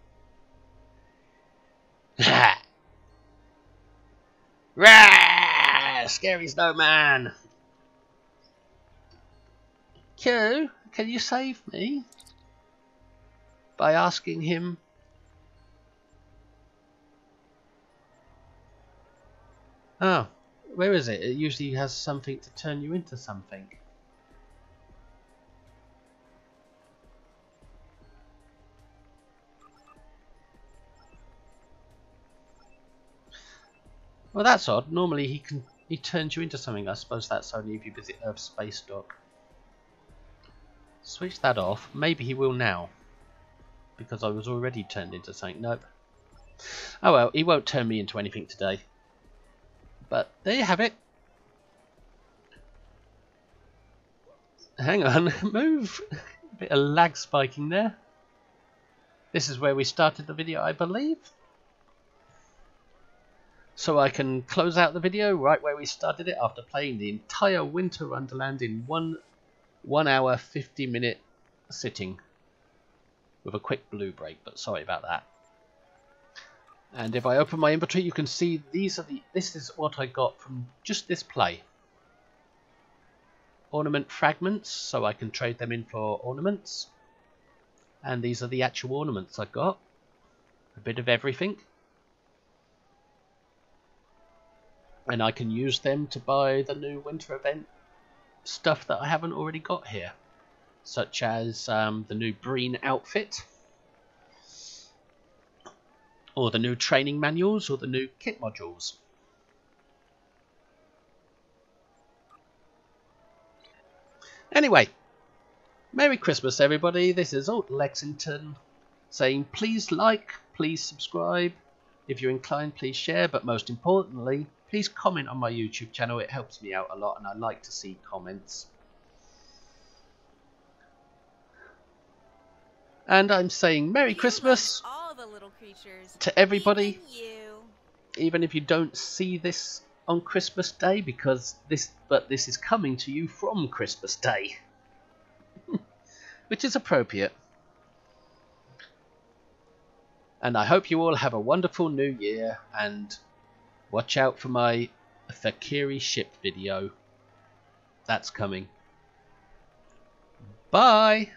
Rah! Scary snowman. Q, can you save me? By asking him. Oh, where is it? It usually has something to turn you into something. Well, that's odd. Normally he turns you into something. I suppose that's only if you visit Earth's space dock. Switch that off. Maybe he will now, because I was already turned into something. Nope. Oh well, he won't turn me into anything today. But there you have it. Hang on, move. A bit of lag spiking there. This is where we started the video, I believe. So I can close out the video right where we started it after playing the entire Winter Wonderland in 1 hour 50-minute sitting with a quick blue break, but sorry about that. And if I open my inventory, you can see this is what I got from just this play. Ornament fragments, so I can trade them in for ornaments. And these are the actual ornaments I got. A bit of everything. And I can use them to buy the new winter event stuff that I haven't already got here, such as the new Breen outfit, or the new training manuals, or the new kit modules. Anyway, Merry Christmas everybody. This is Alt Lexington saying please like, please subscribe. If you're inclined, please share, but most importantly, please comment on my YouTube channel. It helps me out a lot and I like to see comments. And I'm saying Merry Christmas all the little creatures, to everybody, even even if you don't see this on Christmas Day, because this is coming to you from Christmas Day, which is appropriate. And I hope you all have a wonderful new year, and watch out for my Fek'Ihri ship video. That's coming. Bye!